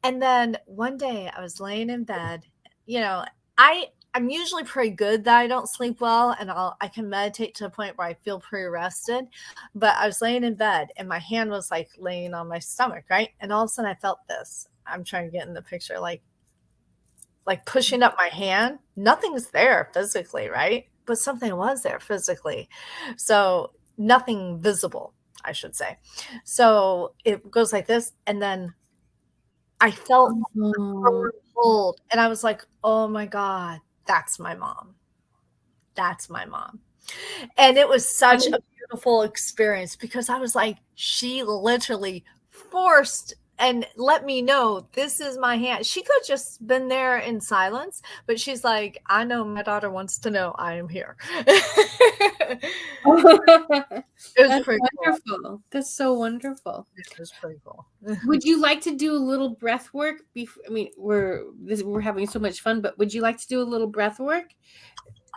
Speaker 2: And then one day I was laying in bed, I'm usually pretty good that I don't sleep well, and I can meditate to a point where I feel pretty rested. But I was laying in bed and my hand was like laying on my stomach, right? And all of a sudden I felt this. I'm trying to get in the picture, like pushing up my hand. Nothing's there physically, right? But something was there physically. So nothing visible, I should say. So it goes like this. And then I felt a hold, and I was like, oh my God, that's my mom. That's my mom. And it was such a beautiful experience, because I was like, she literally forced and let me know this is my hand. She could have just been there in silence, but she's like, I know my daughter wants to know I am here. It was
Speaker 3: That's
Speaker 2: pretty
Speaker 3: wonderful.
Speaker 2: cool.
Speaker 3: That's so wonderful.
Speaker 2: It was pretty cool.
Speaker 3: Would you like to do a little breath work? I mean, we're having so much fun, but would you like to do a little breath work?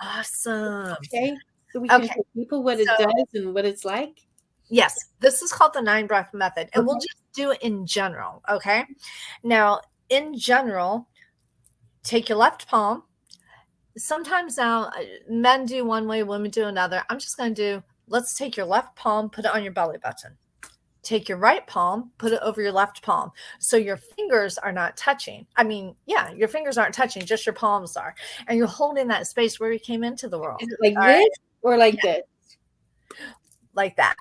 Speaker 2: Awesome.
Speaker 3: Okay. So we can
Speaker 2: Okay.
Speaker 3: show people what it does and what it's like.
Speaker 2: Yes, this is called the 9 breath method, and we'll
Speaker 3: Okay.
Speaker 2: just do it in general. Okay. Now, in general, take your left palm. Sometimes now men do one way, women do another. I'm just going to do, let's take your left palm, put it on your belly button. Take your right palm, put it over your left palm. So your fingers are not touching. I mean, yeah, your fingers aren't touching, just your palms are. And you're holding that space where you came into the world.
Speaker 3: Is it like
Speaker 2: All
Speaker 3: this
Speaker 2: right?
Speaker 3: or like this?
Speaker 2: Like that.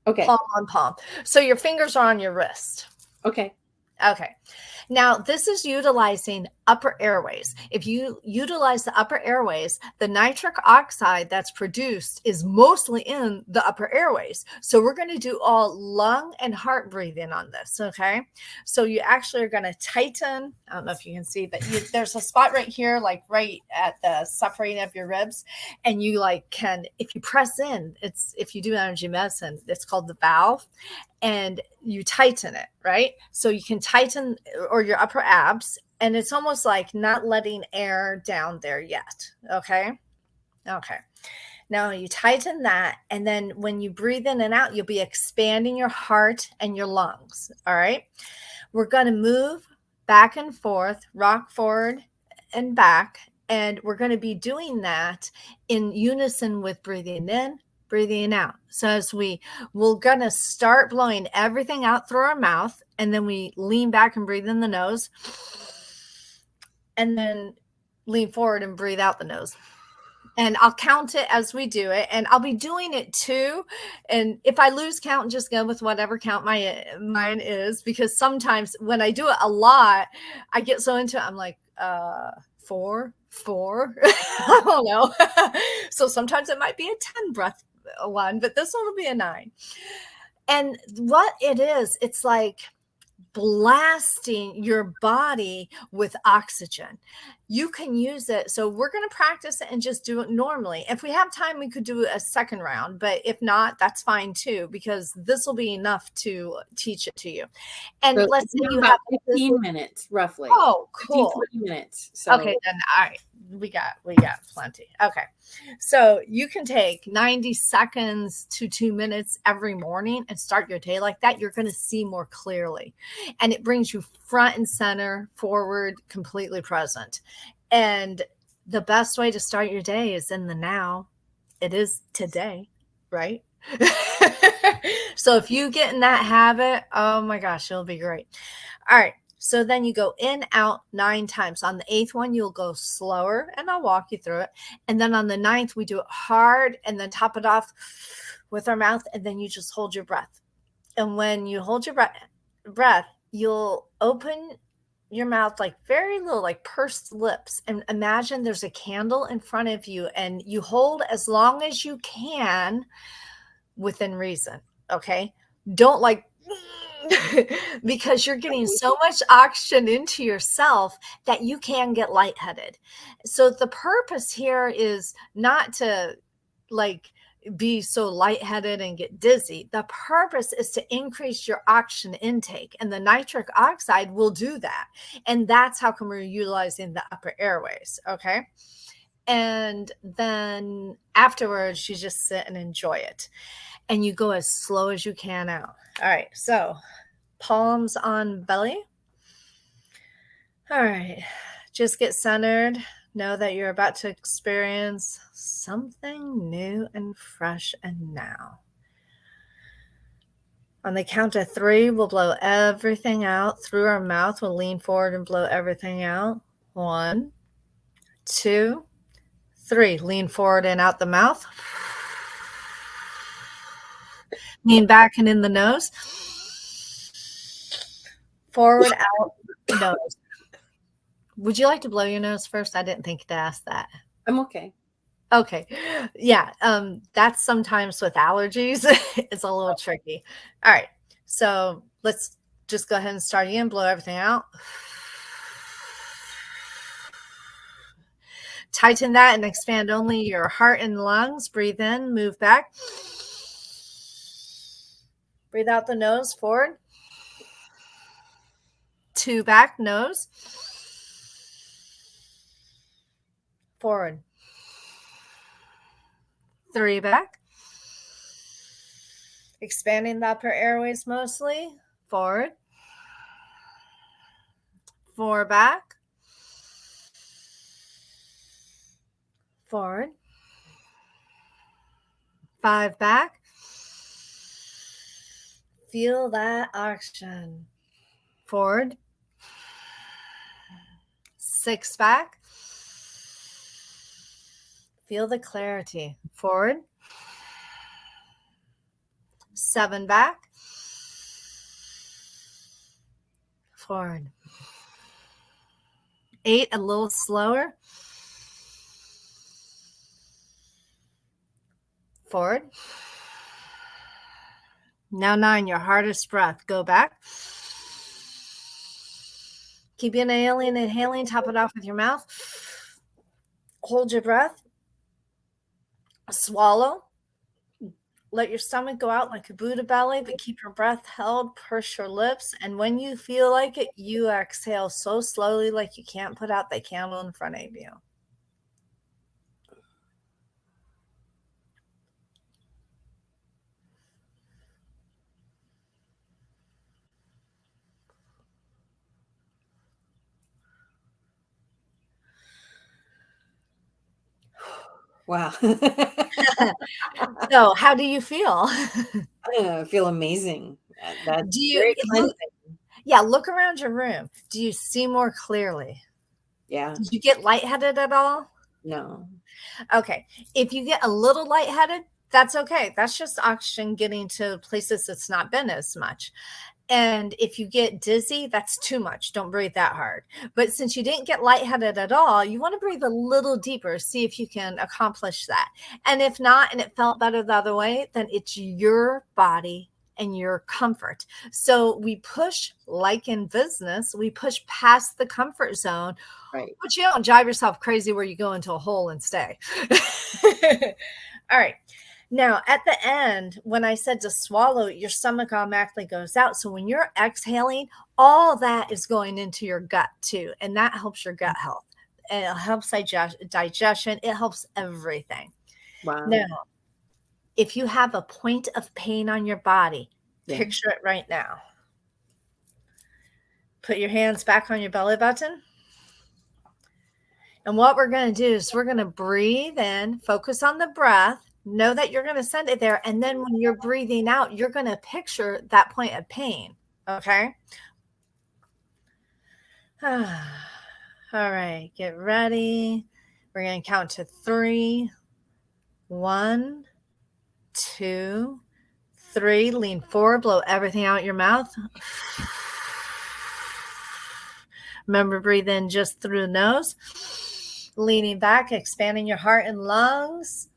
Speaker 3: Okay.
Speaker 2: Palm on palm. So your fingers are on your wrist.
Speaker 3: Okay.
Speaker 2: Okay. Now, this is utilizing upper airways. If you utilize the upper airways, the nitric oxide that's produced is mostly in the upper airways. So we're going to do all lung and heart breathing on this. Okay. So you actually are going to tighten. I don't know if you can see, but there's a spot right here, like right at the separating of your ribs. And you can, if you press in, if you do energy medicine, it's called the valve. And you tighten it, right? So you can tighten or your upper abs, and it's almost like not letting air down there yet. Okay. Now you tighten that, and then when you breathe in and out, you'll be expanding your heart and your lungs. All right. We're going to move back and forth, rock forward and back, and we're going to be doing that in unison with breathing in, breathing out. So we're going to start blowing everything out through our mouth, and then we lean back and breathe in the nose, and then lean forward and breathe out the nose. And I'll count it as we do it, and I'll be doing it too. And if I lose count, just go with whatever count mine is, because sometimes when I do it a lot, I get so into it, I'm like, 4, I don't know. So sometimes it might be a 10 breath one, but this one will be a 9. And what it is, it's like blasting your body with oxygen. You can use it. So we're going to practice it and just do it normally. If we have time, we could do a second round, but if not, that's fine too, because this will be enough to teach it to you. And
Speaker 3: So
Speaker 2: let's say you
Speaker 3: about
Speaker 2: have
Speaker 3: 15 minutes roughly.
Speaker 2: Oh,
Speaker 3: 15,
Speaker 2: cool.
Speaker 3: 20 minutes. So
Speaker 2: Okay, then all right. We got plenty. Okay. So you can take 90 seconds to 2 minutes every morning and start your day like that. You're going to see more clearly. And it brings you front and center, forward, completely present. And the best way to start your day is in the now. It is today, right? So if you get in that habit, oh my gosh, it'll be great. All right. So then you go in, out 9 times. On the 8th one, you'll go slower, and I'll walk you through it. And then on the 9th, we do it hard and then top it off with our mouth, and then you just hold your breath. And when you hold your breath, you'll open your mouth like very little, like pursed lips, and imagine there's a candle in front of you, and you hold as long as you can within reason. Okay. Don't because you're getting so much oxygen into yourself that you can get lightheaded. So the purpose here is not to like be so lightheaded and get dizzy. The purpose is to increase your oxygen intake, and the nitric oxide will do that. And that's how come we're utilizing the upper airways. Okay. And then afterwards, you just sit and enjoy it. And you go as slow as you can out. All right. So palms on belly. All right. Just get centered. Know that you're about to experience something new and fresh and now. On the count of 3, we'll blow everything out through our mouth. We'll lean forward and blow everything out. 1, 2, 3. Lean forward and out the mouth. Lean back and in the nose. Forward, out, nose. Would you like to blow your nose first? I didn't think to ask that.
Speaker 3: I'm okay.
Speaker 2: Okay. Yeah. That's sometimes with allergies. It's a little tricky. All right. So let's just go ahead and start again. Blow everything out. Tighten that and expand only your heart and lungs. Breathe in, move back. Breathe out the nose, forward. 2 back, nose. Forward. 3 back. Expanding the upper airways mostly. Forward. 4 back. Forward. 5 back. Feel that oxygen. Forward. 6 back. Feel the clarity. Forward. 7 back. Forward. 8, a little slower. Forward. Now 9, your hardest breath. Go back. Keep inhaling, top it off with your mouth. Hold your breath. Swallow. Let your stomach go out like a Buddha belly, but keep your breath held. Purse your lips. And when you feel like it, you exhale so slowly like you can't put out the candle in front of you.
Speaker 1: Wow.
Speaker 2: So how do you feel?
Speaker 1: I feel amazing. That's
Speaker 2: Do you
Speaker 1: very cleansing.
Speaker 2: look around your room. Do you see more clearly?
Speaker 1: Yeah.
Speaker 2: Did you get lightheaded at all?
Speaker 1: No.
Speaker 2: Okay. If you get a little lightheaded, that's okay. That's just oxygen getting to places it's not been as much. And if you get dizzy, that's too much. Don't breathe that hard. But since you didn't get lightheaded at all, you want to breathe a little deeper, see if you can accomplish that. And if not, and it felt better the other way, then it's your body and your comfort. So we push, like in business, we push past the comfort zone,
Speaker 1: Right.
Speaker 2: but you don't drive yourself crazy where you go into a hole and stay. All right. Now, at the end, when I said to swallow, your stomach automatically goes out. So when you're exhaling, all that is going into your gut too. And that helps your gut health. And it helps digestion. It helps everything.
Speaker 1: Wow.
Speaker 2: Now, if you have a point of pain on your body,
Speaker 1: Yeah.
Speaker 2: picture it right now. Put your hands back on your belly button. And what we're going to do is we're going to breathe in, focus on the breath. Know that you're going to send it there. And then when you're breathing out, you're going to picture that point of pain. Okay. All right. Get ready. We're going to count to 3. 1, 2, 3. Lean forward. Blow everything out your mouth. Remember, breathe in just through the nose. Leaning back, expanding your heart and lungs.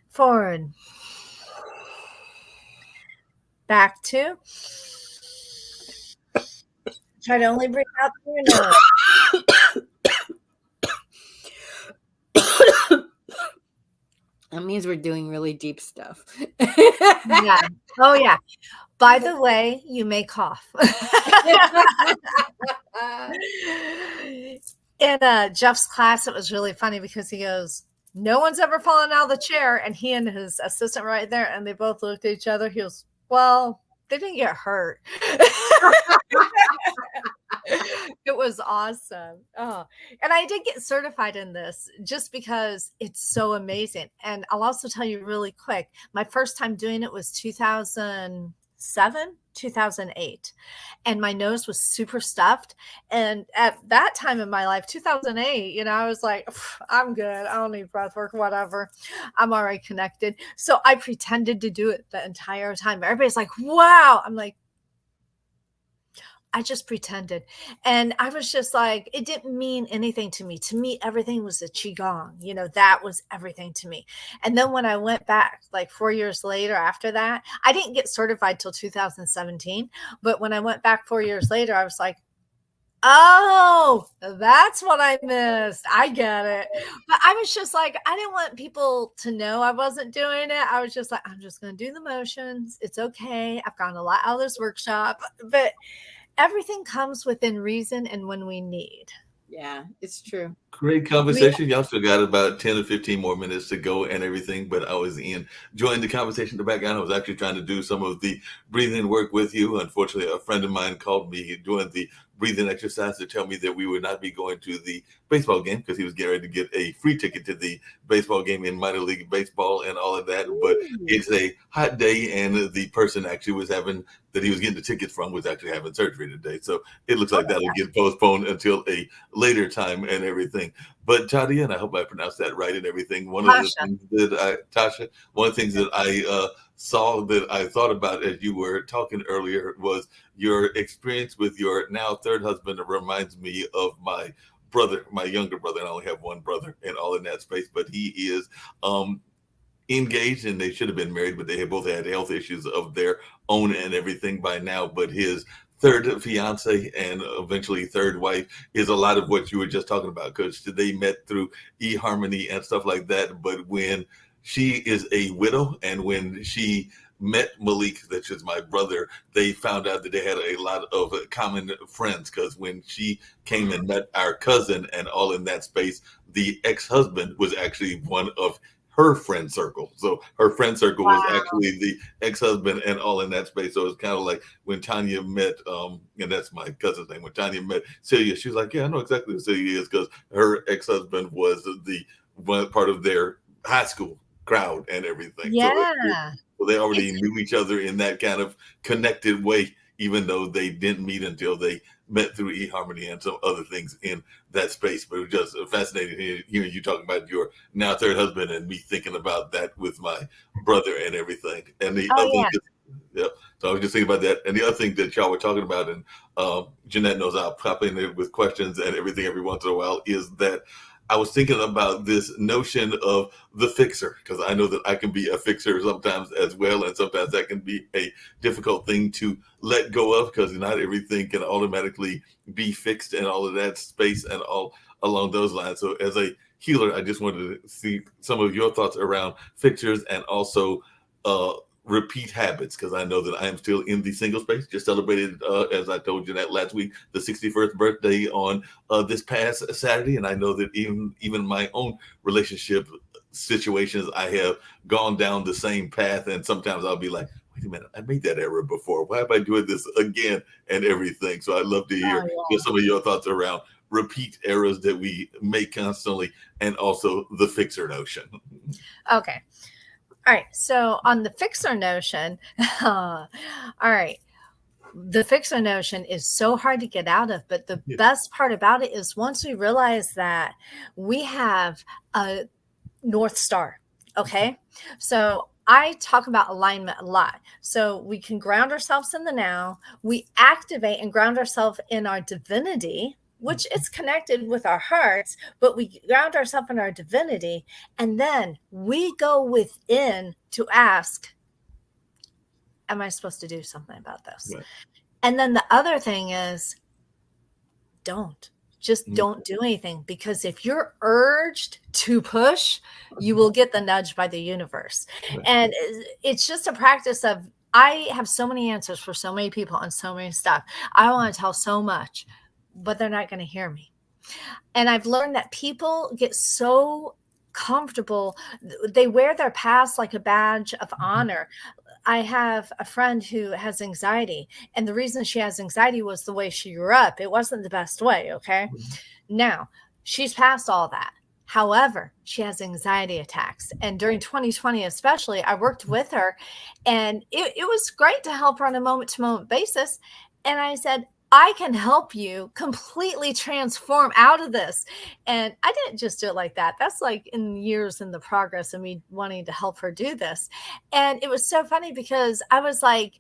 Speaker 2: Forward. Back 2. Try to only breathe out through your nose.
Speaker 1: That means we're doing really deep stuff.
Speaker 2: Yeah. Oh, yeah. By the way, you may cough. In Jeff's class, it was really funny because he goes, no one's ever fallen out of the chair. And he and his assistant right there, and they both looked at each other. He goes, well, they didn't get hurt. It was awesome. Oh, and I did get certified in this just because it's so amazing. And I'll also tell you really quick, my first time doing it was 2007, 2008. And my nose was super stuffed. And at that time in my life, 2008, I was like, I'm good. I don't need breath work, whatever. I'm already connected. So I pretended to do it the entire time. Everybody's like, wow. I'm like, I just pretended. And I was just like, it didn't mean anything to me. To me, everything was a qigong. That was everything to me. And then when I went back, like 4 years later after that, I didn't get certified till 2017. But when I went back 4 years later, I was like, oh, that's what I missed. I get it. But I was just like, I didn't want people to know I wasn't doing it. I was just like, I'm just going to do the motions. It's okay. I've gotten a lot out of this workshop. But everything comes within reason and when we need.
Speaker 1: Yeah, it's true.
Speaker 4: Great conversation. Y'all still got about 10 or 15 more minutes to go and everything, but I was enjoying the conversation in the background. I was actually trying to do some of the breathing work with you. Unfortunately, a friend of mine called me during the breathing exercise to tell me that we would not be going to the baseball game because he was getting ready to get a free ticket to the baseball game in minor league baseball and all of that. But it's a hot day, and the person actually was having that he was getting the tickets from was actually having surgery today. So it looks like that'll get postponed until a later time and everything. But Tadia, and I hope I pronounced that right and everything. One of the things that I saw that I thought about as you were talking earlier was your experience with your now third husband. It reminds me of my brother, my younger brother. And I only have one brother and all in that space, but he is engaged, and they should have been married, but they have both had health issues of their own and everything by now. But his third fiance and eventually third wife is a lot of what you were just talking about, because they met through eHarmony and stuff like that. But when she is a widow, and when she met Malik, that is my brother, they found out that they had a lot of common friends, because when she came and met our cousin and all in that space, the ex-husband was actually one of her friend circle. So her friend circle was actually the ex-husband and all in that space. So it's kind of like when Tanya met, and that's my cousin's name, when Tanya met Celia, she was like, yeah, I know exactly who Celia is, because her ex-husband was the one part of their high school crowd and everything.
Speaker 2: Yeah.
Speaker 4: So they already knew each other in that kind of connected way, even though they didn't meet until they met through eHarmony and some other things in that space. But it was just fascinating hearing you talking about your now third husband and me thinking about that with my brother and everything. And the other thing, so I was just thinking about that. And the other thing that y'all were talking about, and Jeanette knows I'll pop in there with questions and everything every once in a while, is that I was thinking about this notion of the fixer, because I know that I can be a fixer sometimes as well. And sometimes that can be a difficult thing to let go of, because not everything can automatically be fixed and all of that space and all along those lines. So as a healer, I just wanted to see some of your thoughts around fixers and also repeat habits, because I know that I am still in the single space. Just celebrated, as I told you that last week, the 61st birthday on this past Saturday, and I know that even my own relationship situations, I have gone down the same path, and sometimes I'll be like, wait a minute, I made that error before. Why am I doing this again and everything? So I'd love to hear just some of your thoughts around repeat errors that we make constantly, and also the fixer notion.
Speaker 2: Okay. All right. So on the fixer notion, all right. The fixer notion is so hard to get out of, but the best part about it is once we realize that we have a North Star. Okay. So I talk about alignment a lot. So we can ground ourselves in the now. We activate and ground ourselves in our divinity, which is connected with our hearts, but we ground ourselves in our divinity. And then we go within to ask, am I supposed to do something about this? Right. And then the other thing is, don't. Just don't do anything, because if you're urged to push, you will get the nudge by the universe. And it's just a practice of, I have so many answers for so many people on so many stuff. I want to tell so much, but they're not going to hear me. And I've learned that people get so comfortable. They wear their past like a badge of honor. I have a friend who has anxiety, and the reason she has anxiety was the way she grew up. It wasn't the best way. Okay. Now she's past all that. However, she has anxiety attacks. And during 2020, especially, I worked with her, and it was great to help her on a moment to moment basis. And I said, I can help you completely transform out of this. And I didn't just do it like that. That's like in years in the progress of me wanting to help her do this. And it was so funny because I was like,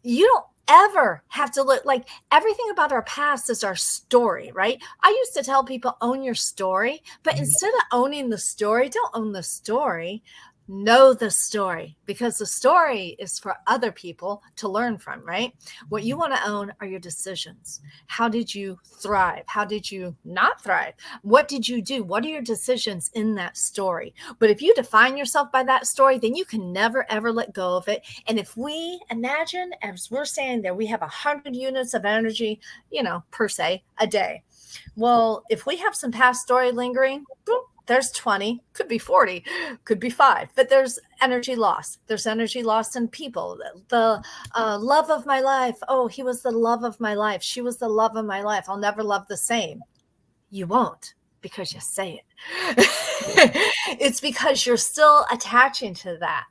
Speaker 2: you don't ever have to look, like, everything about our past is our story, right? I used to tell people, own your story, but instead of owning the story, don't own the story. Know the story, because the story is for other people to learn from, right? What you want to own are your decisions. How did you thrive? How did you not thrive? What did you do? What are your decisions in that story? But if you define yourself by that story, then you can never, ever let go of it. And if we imagine, as we're saying there, we have 100 units of energy, per se, a day. Well, if we have some past story lingering, boom, there's 20, could be 40, could be 5, but there's energy loss. There's energy lost in people. The love of my life. Oh, he was the love of my life. She was the love of my life. I'll never love the same. You won't, because you say it. It's because you're still attaching to that.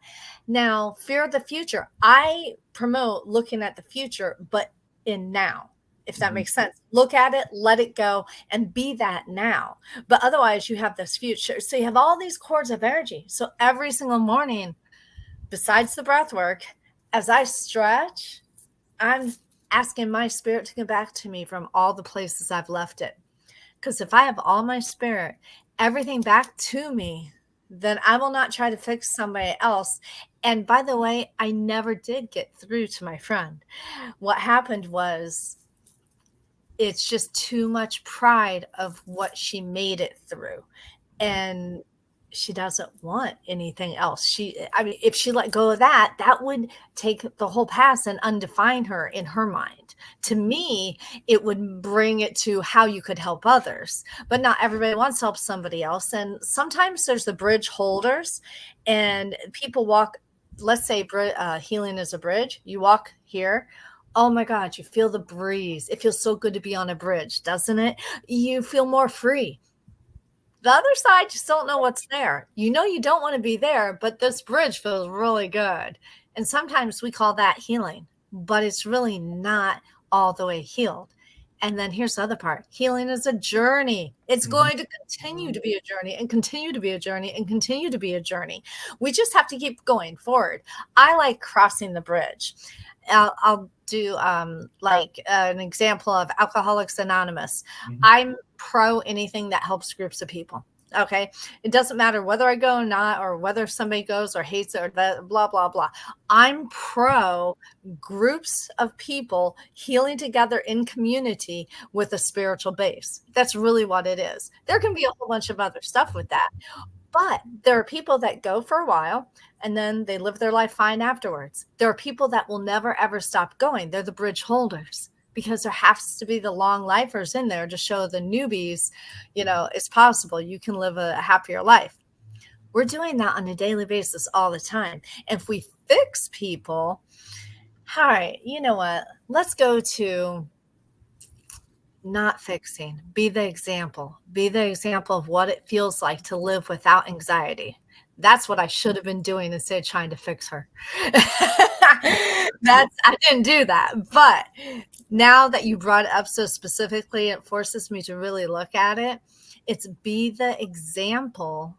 Speaker 2: Now, fear of the future. I promote looking at the future, but in now. If that makes sense. Look at it, let it go, and be that now. But otherwise, you have this future. So you have all these cords of energy. So every single morning, besides the breath work, as I stretch, I'm asking my spirit to come back to me from all the places I've left it. Because if I have all my spirit, everything back to me, then I will not try to fix somebody else. And by the way, I never did get through to my friend. What happened was, it's just too much pride of what she made it through. And she doesn't want anything else. If she let go of that, that would take the whole past and undefine her in her mind. To me, it would bring it to how you could help others, but not everybody wants to help somebody else. And sometimes there's the bridge holders, and people walk, let's say healing is a bridge. You walk here. Oh my God, you feel the breeze. It feels so good to be on a bridge, doesn't it? You feel more free. The other side, you just don't know what's there. You don't want to be there, but this bridge feels really good. And sometimes we call that healing, but it's really not all the way healed. And then here's the other part. Healing is a journey. It's going to continue to be a journey and continue to be a journey and continue to be a journey. We just have to keep going forward. I like crossing the bridge. I'll do like an example of Alcoholics Anonymous. I'm pro anything that helps groups of people. Okay. It doesn't matter whether I go or not, or whether somebody goes or hates it, or that, blah, blah, blah. I'm pro groups of people healing together in community with a spiritual base. That's really what it is. There can be a whole bunch of other stuff with that. But there are people that go for a while and then they live their life fine afterwards. There are people that will never, ever stop going. They're the bridge holders, because there has to be the long lifers in there to show the newbies, it's possible. You can live a happier life. We're doing that on a daily basis all the time. And if we fix people, all right, you know what? Let's go to not fixing. Be the example. Be the example of what it feels like to live without anxiety. That's what I should have been doing instead of trying to fix her. I didn't do that. But now that you brought it up so specifically, it forces me to really look at it. It's be the example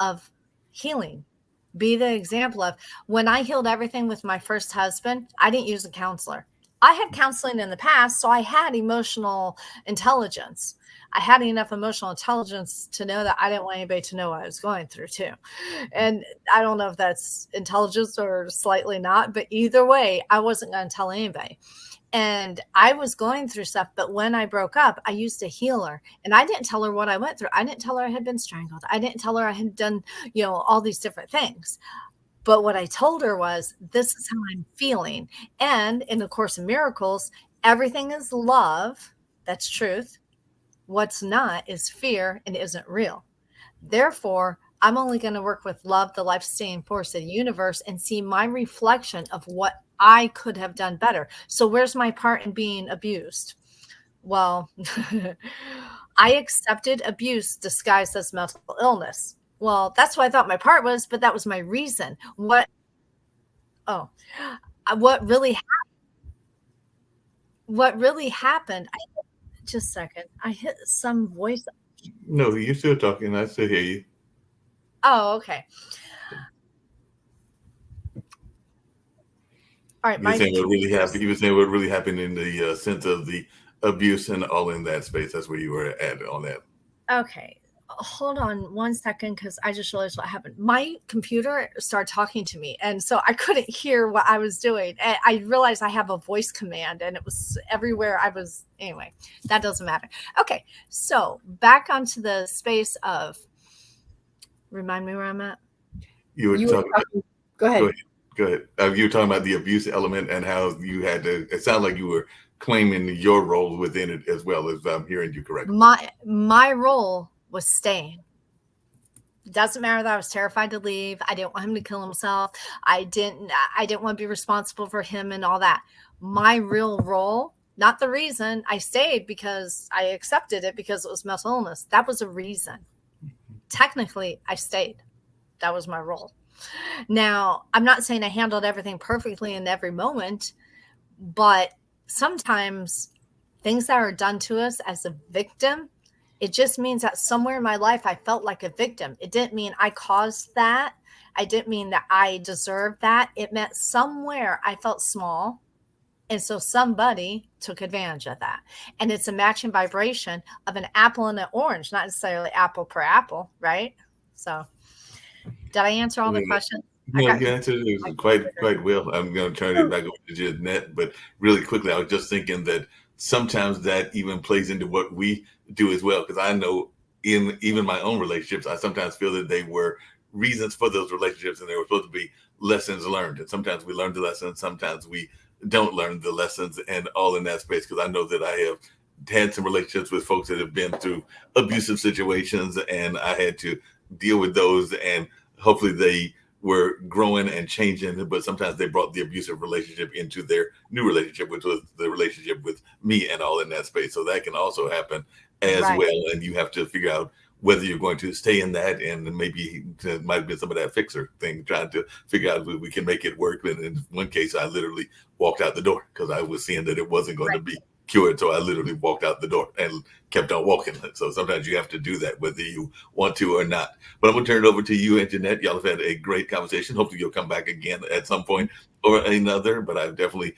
Speaker 2: of healing. Be the example of, when I healed everything with my first husband, I didn't use a counselor. I had counseling in the past, so I had emotional intelligence. I had enough emotional intelligence to know that I didn't want anybody to know what I was going through too. And I don't know if that's intelligence or slightly not, but either way, I wasn't going to tell anybody. And I was going through stuff, but when I broke up, I used a healer, and I didn't tell her what I went through. I didn't tell her I had been strangled. I didn't tell her I had done, all these different things. But what I told her was, this is how I'm feeling. And in the Course in Miracles, everything is love. That's truth. What's not is fear and isn't real. Therefore, I'm only going to work with love, the life-sustaining force of the universe, and see my reflection of what I could have done better. So where's my part in being abused? Well, I accepted abuse disguised as mental illness. Well, that's what I thought my part was, but that was my reason. What really happened, just a second, I hit some voice.
Speaker 4: No, you're still talking. I still hear you.
Speaker 2: Oh, okay. All right.
Speaker 4: You were saying what really happened. You were saying what really happened in the sense of the abuse and all in that space. That's where you were at on that.
Speaker 2: Okay. Hold on one second, because I just realized what happened. My computer started talking to me, and so I couldn't hear what I was doing. And I realized I have a voice command, and it was everywhere I was. Anyway, that doesn't matter. Okay, so back onto the space of, remind me where I'm at.
Speaker 4: You were talking.
Speaker 1: Go ahead.
Speaker 4: Go ahead. You were talking about the abuse element and how you had to. It sounded like you were claiming your role within it as well, as I'm hearing you correctly.
Speaker 2: My role was staying. It doesn't matter that I was terrified to leave. I didn't want him to kill himself. I didn't want to be responsible for him and all that. My real role, not the reason I stayed, because I accepted it because it was mental illness. That was a reason. Technically, I stayed. That was my role. Now, I'm not saying I handled everything perfectly in every moment, but sometimes things that are done to us as a victim, it just means that somewhere in my life I felt like a victim. It didn't mean I caused that. I didn't mean that I deserved that. It meant somewhere I felt small. And so somebody took advantage of that. And it's a matching vibration of an apple and an orange, not necessarily apple per apple, right? So did I answer all the questions?
Speaker 4: No, you answered it quite well. I'm going to turn it back over to Jeanette, but really quickly, I was just thinking that sometimes that even plays into what we do as well, because I know in even my own relationships, I sometimes feel that they were reasons for those relationships and they were supposed to be lessons learned. And sometimes we learn the lessons, sometimes we don't learn the lessons, and all in that space, because I know that I have had some relationships with folks that have been through abusive situations, and I had to deal with those, and hopefully they were growing and changing, but sometimes they brought the abusive relationship into their new relationship, which was the relationship with me and all in that space. So that can also happen as well. And you have to figure out whether you're going to stay in that, and maybe it might have been some of that fixer thing, trying to figure out if we can make it work. And in one case, I literally walked out the door because I was seeing that it wasn't going to be cured. So I literally walked out the door and kept on walking. So sometimes you have to do that, whether you want to or not. But I'm going to turn it over to you and Jeanette. Y'all have had a great conversation. Hopefully you'll come back again at some point or another. But I've definitely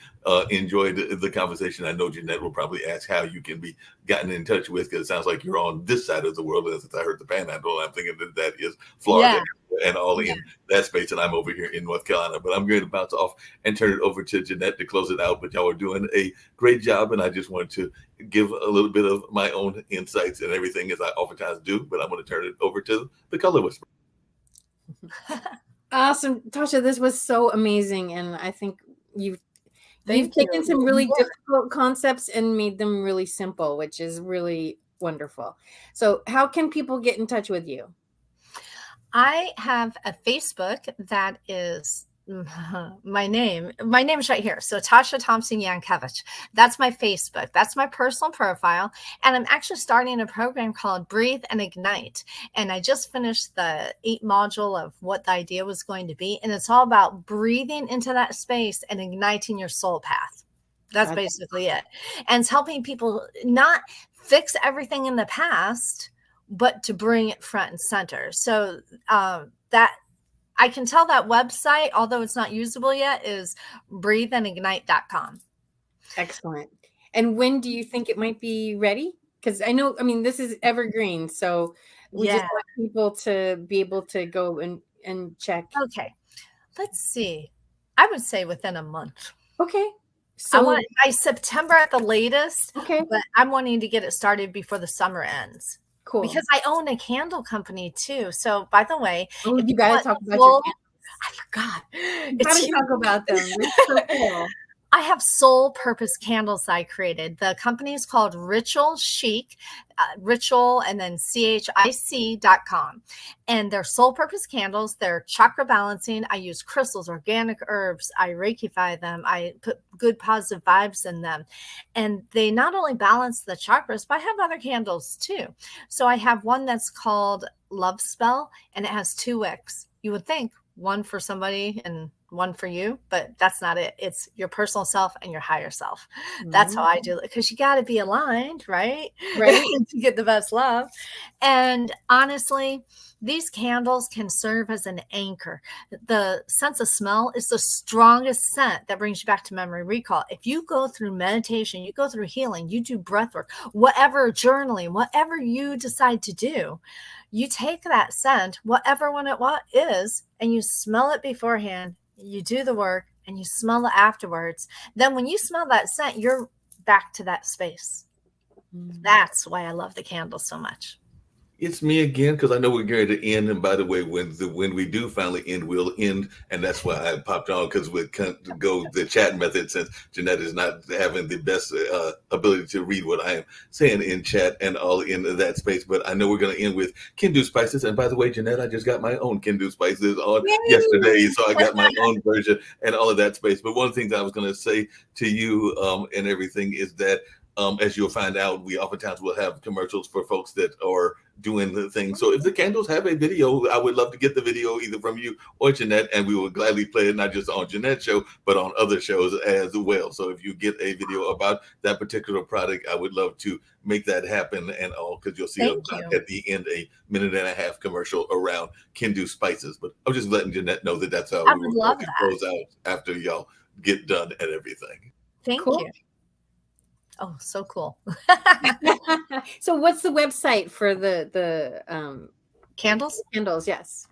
Speaker 4: enjoyed the conversation. I know Jeanette will probably ask how you can be gotten in touch with, because it sounds like you're on this side of the world. And since I heard the Panhandle, I'm thinking that is Florida and all in that space. And I'm over here in North Carolina. But I'm going to bounce off and turn it over to Jeanette to close it out. But y'all are doing a great job. And I just wanted to give a little bit of my own insights and everything, as I oftentimes do. But I'm going to turn it over to the Color Whisperer.
Speaker 1: Awesome, Tasha. This was so amazing, and I think you've taken some really difficult concepts and made them really simple, which is really wonderful. So, how can people get in touch with you?
Speaker 2: I have a Facebook that is my name. My name is right here. So Tasha Thompson Yankevich. That's my Facebook. That's my personal profile. And I'm actually starting a program called Breathe and Ignite. And I just finished the 8 module of what the idea was going to be. And it's all about breathing into that space and igniting your soul path. That's basically it. And it's helping people not fix everything in the past, but to bring it front and center. So that I can tell that website, although it's not usable yet, is breatheandignite.com.
Speaker 1: Excellent. And when do you think it might be ready? Because I know, this is evergreen. So we just want people to be able to go and check.
Speaker 2: Okay. Let's see. I would say within a month.
Speaker 1: Okay. So
Speaker 2: want by September at the latest,
Speaker 1: okay,
Speaker 2: but I'm wanting to get it started before the summer ends.
Speaker 1: cool.
Speaker 2: Because I own a candle company too. So by the way,
Speaker 1: oh,
Speaker 2: if
Speaker 1: you
Speaker 2: you
Speaker 1: got to
Speaker 2: want
Speaker 1: talk
Speaker 2: a
Speaker 1: about your
Speaker 2: full,
Speaker 1: candles.
Speaker 2: I forgot.
Speaker 1: You got
Speaker 2: It's
Speaker 1: to talk about them. It's so cool.
Speaker 2: I have soul purpose candles I created. The company is called Ritual Chic, Ritual and then CHIC.com. And they're soul purpose candles. They're chakra balancing. I use crystals, organic herbs. I Reikify them. I put good positive vibes in them. And they not only balance the chakras, but I have other candles too. So I have one that's called Love Spell, and it has 2 wicks. You would think one for somebody and one for you, but that's not it. It's your personal self and your higher self. That's how I do it, because you got to be aligned, right?
Speaker 1: Right.
Speaker 2: To get the best love. And honestly, these candles can serve as an anchor. The sense of smell is the strongest scent that brings you back to memory recall. If you go through meditation, you go through healing, you do breath work, whatever, journaling, whatever you decide to do, you take that scent, whatever one it is, and you smell it beforehand. You do the work and you smell it afterwards. Then when you smell that scent, you're back to that space. That's why I love the candles so much.
Speaker 4: It's me again, because I know we're going to end. And by the way, when we do finally end, we'll end. And that's why I popped on, because we can't go the chat method, since Jeanette is not having the best ability to read what I am saying in chat and all in that space. But I know we're going to end with Kendu Spices. And by the way, Jeanette, I just got my own Kendu Spices on yesterday. So I got my own version and all of that space. But one of the things I was going to say to you and everything is that as you'll find out, we oftentimes will have commercials for folks that are doing the thing. So if the candles have a video, I would love to get the video either from you or Jeanette, and we will gladly play it, not just on Jeanette's show, but on other shows as well. So if you get a video about that particular product, I would love to make that happen and all, because you'll see at the end a 1.5-minute commercial around Kendu Spices. But I'm just letting Jeanette know that that's how
Speaker 2: I
Speaker 4: we
Speaker 2: would
Speaker 4: will
Speaker 2: love that.
Speaker 4: close out after y'all get done and everything.
Speaker 2: Thank
Speaker 1: Cool.
Speaker 2: you. Oh, so cool.
Speaker 1: So what's the website for the
Speaker 2: Candles?
Speaker 1: candles? Yes.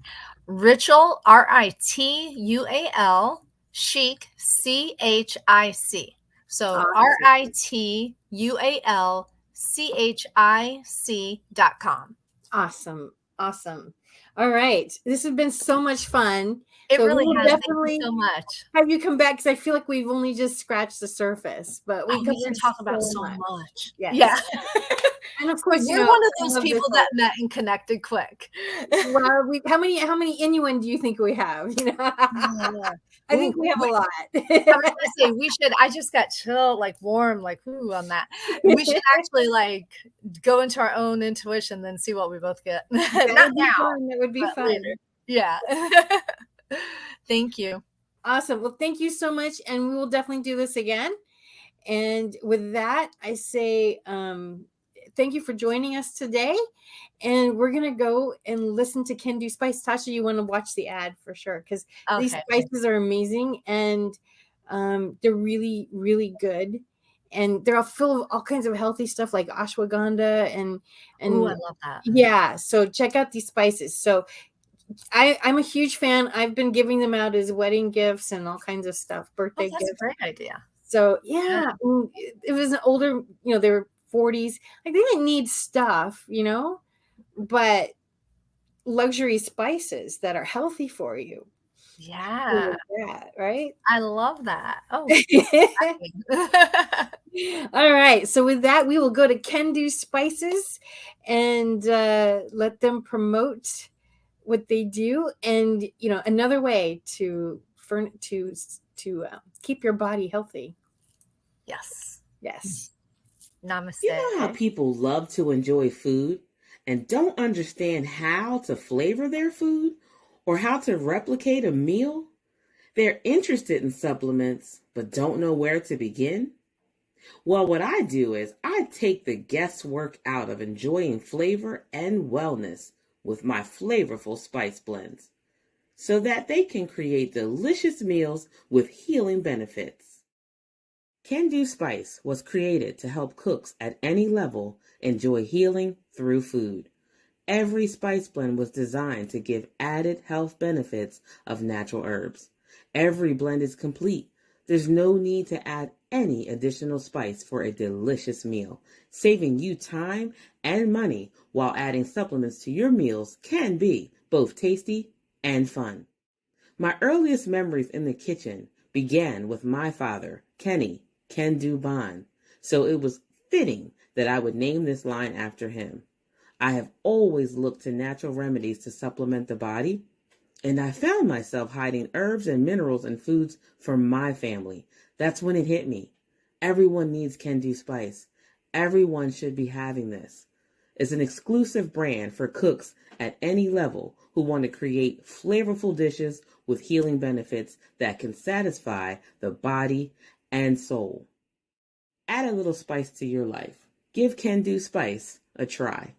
Speaker 2: Ritual, RITUAL, Chic, CHIC. So
Speaker 1: Awesome.
Speaker 2: RITUALCHIC.com.
Speaker 1: Awesome. Awesome. All right. This has been so much fun.
Speaker 2: It
Speaker 1: So
Speaker 2: really
Speaker 1: we'll
Speaker 2: has. Thank
Speaker 1: definitely
Speaker 2: you so much.
Speaker 1: have you come back, because I feel like we've only just scratched the surface, but we
Speaker 2: We
Speaker 1: covered
Speaker 2: can talk about so
Speaker 1: much.
Speaker 2: much.
Speaker 1: Yes.
Speaker 2: Yeah.
Speaker 1: And of course,
Speaker 2: You're one of
Speaker 1: I
Speaker 2: those
Speaker 1: love
Speaker 2: people
Speaker 1: this
Speaker 2: that met and connected quick.
Speaker 1: Well, how many Inuan do you think we have? I think we have a lot.
Speaker 2: I was gonna say I just got chill, like warm, like ooh on that. We should actually like go into our own intuition, then see what we both get. Not now.
Speaker 1: That would be
Speaker 2: but
Speaker 1: fun.
Speaker 2: later. Yeah. Thank you.
Speaker 1: Awesome. Well, thank you so much. And we will definitely do this again. And with that, I say thank you for joining us today. And we're going to go and listen to Kendu Spice. Tasha, you want to watch the ad for sure, because these spices are amazing, and they're really, really good. And they're all full of all kinds of healthy stuff like ashwagandha and
Speaker 2: Ooh, I love that.
Speaker 1: Yeah. So check out these spices. So I'm a huge fan. I've been giving them out as wedding gifts and all kinds of stuff, birthday
Speaker 2: That's
Speaker 1: gifts.
Speaker 2: a great idea.
Speaker 1: So yeah, it was an older, they were 40s. Like they didn't need stuff, but luxury spices that are healthy for you.
Speaker 2: Yeah.
Speaker 1: Right?
Speaker 2: I love that. Oh.
Speaker 1: All right. So with that, we will go to Kendu Spices and let them promote what they do, and another way to keep your body healthy.
Speaker 2: Yes.
Speaker 1: Namaste.
Speaker 5: You know how people love to enjoy food and don't understand how to flavor their food or how to replicate a meal? They're interested in supplements but don't know where to begin? Well, what I do is I take the guesswork out of enjoying flavor and wellness with my flavorful spice blends, so that they can create delicious meals with healing benefits. Kendu Spice was created to help cooks at any level enjoy healing through food. Every spice blend was designed to give added health benefits of natural herbs. Every blend is complete, There's no need to add any additional spice for a delicious meal. Saving you time and money while adding supplements to your meals can be both tasty and fun. My earliest memories in the kitchen began with my father, Kenny Can Do Bond, so it was fitting that I would name this line after him. I have always looked to natural remedies to supplement the body, and I found myself hiding herbs and minerals in foods for my family. That's when it hit me. Everyone needs Can Do Spice. Everyone should be having this. It's an exclusive brand for cooks at any level who want to create flavorful dishes with healing benefits that can satisfy the body and soul. Add a little spice to your life. Give Can Do Spice a try.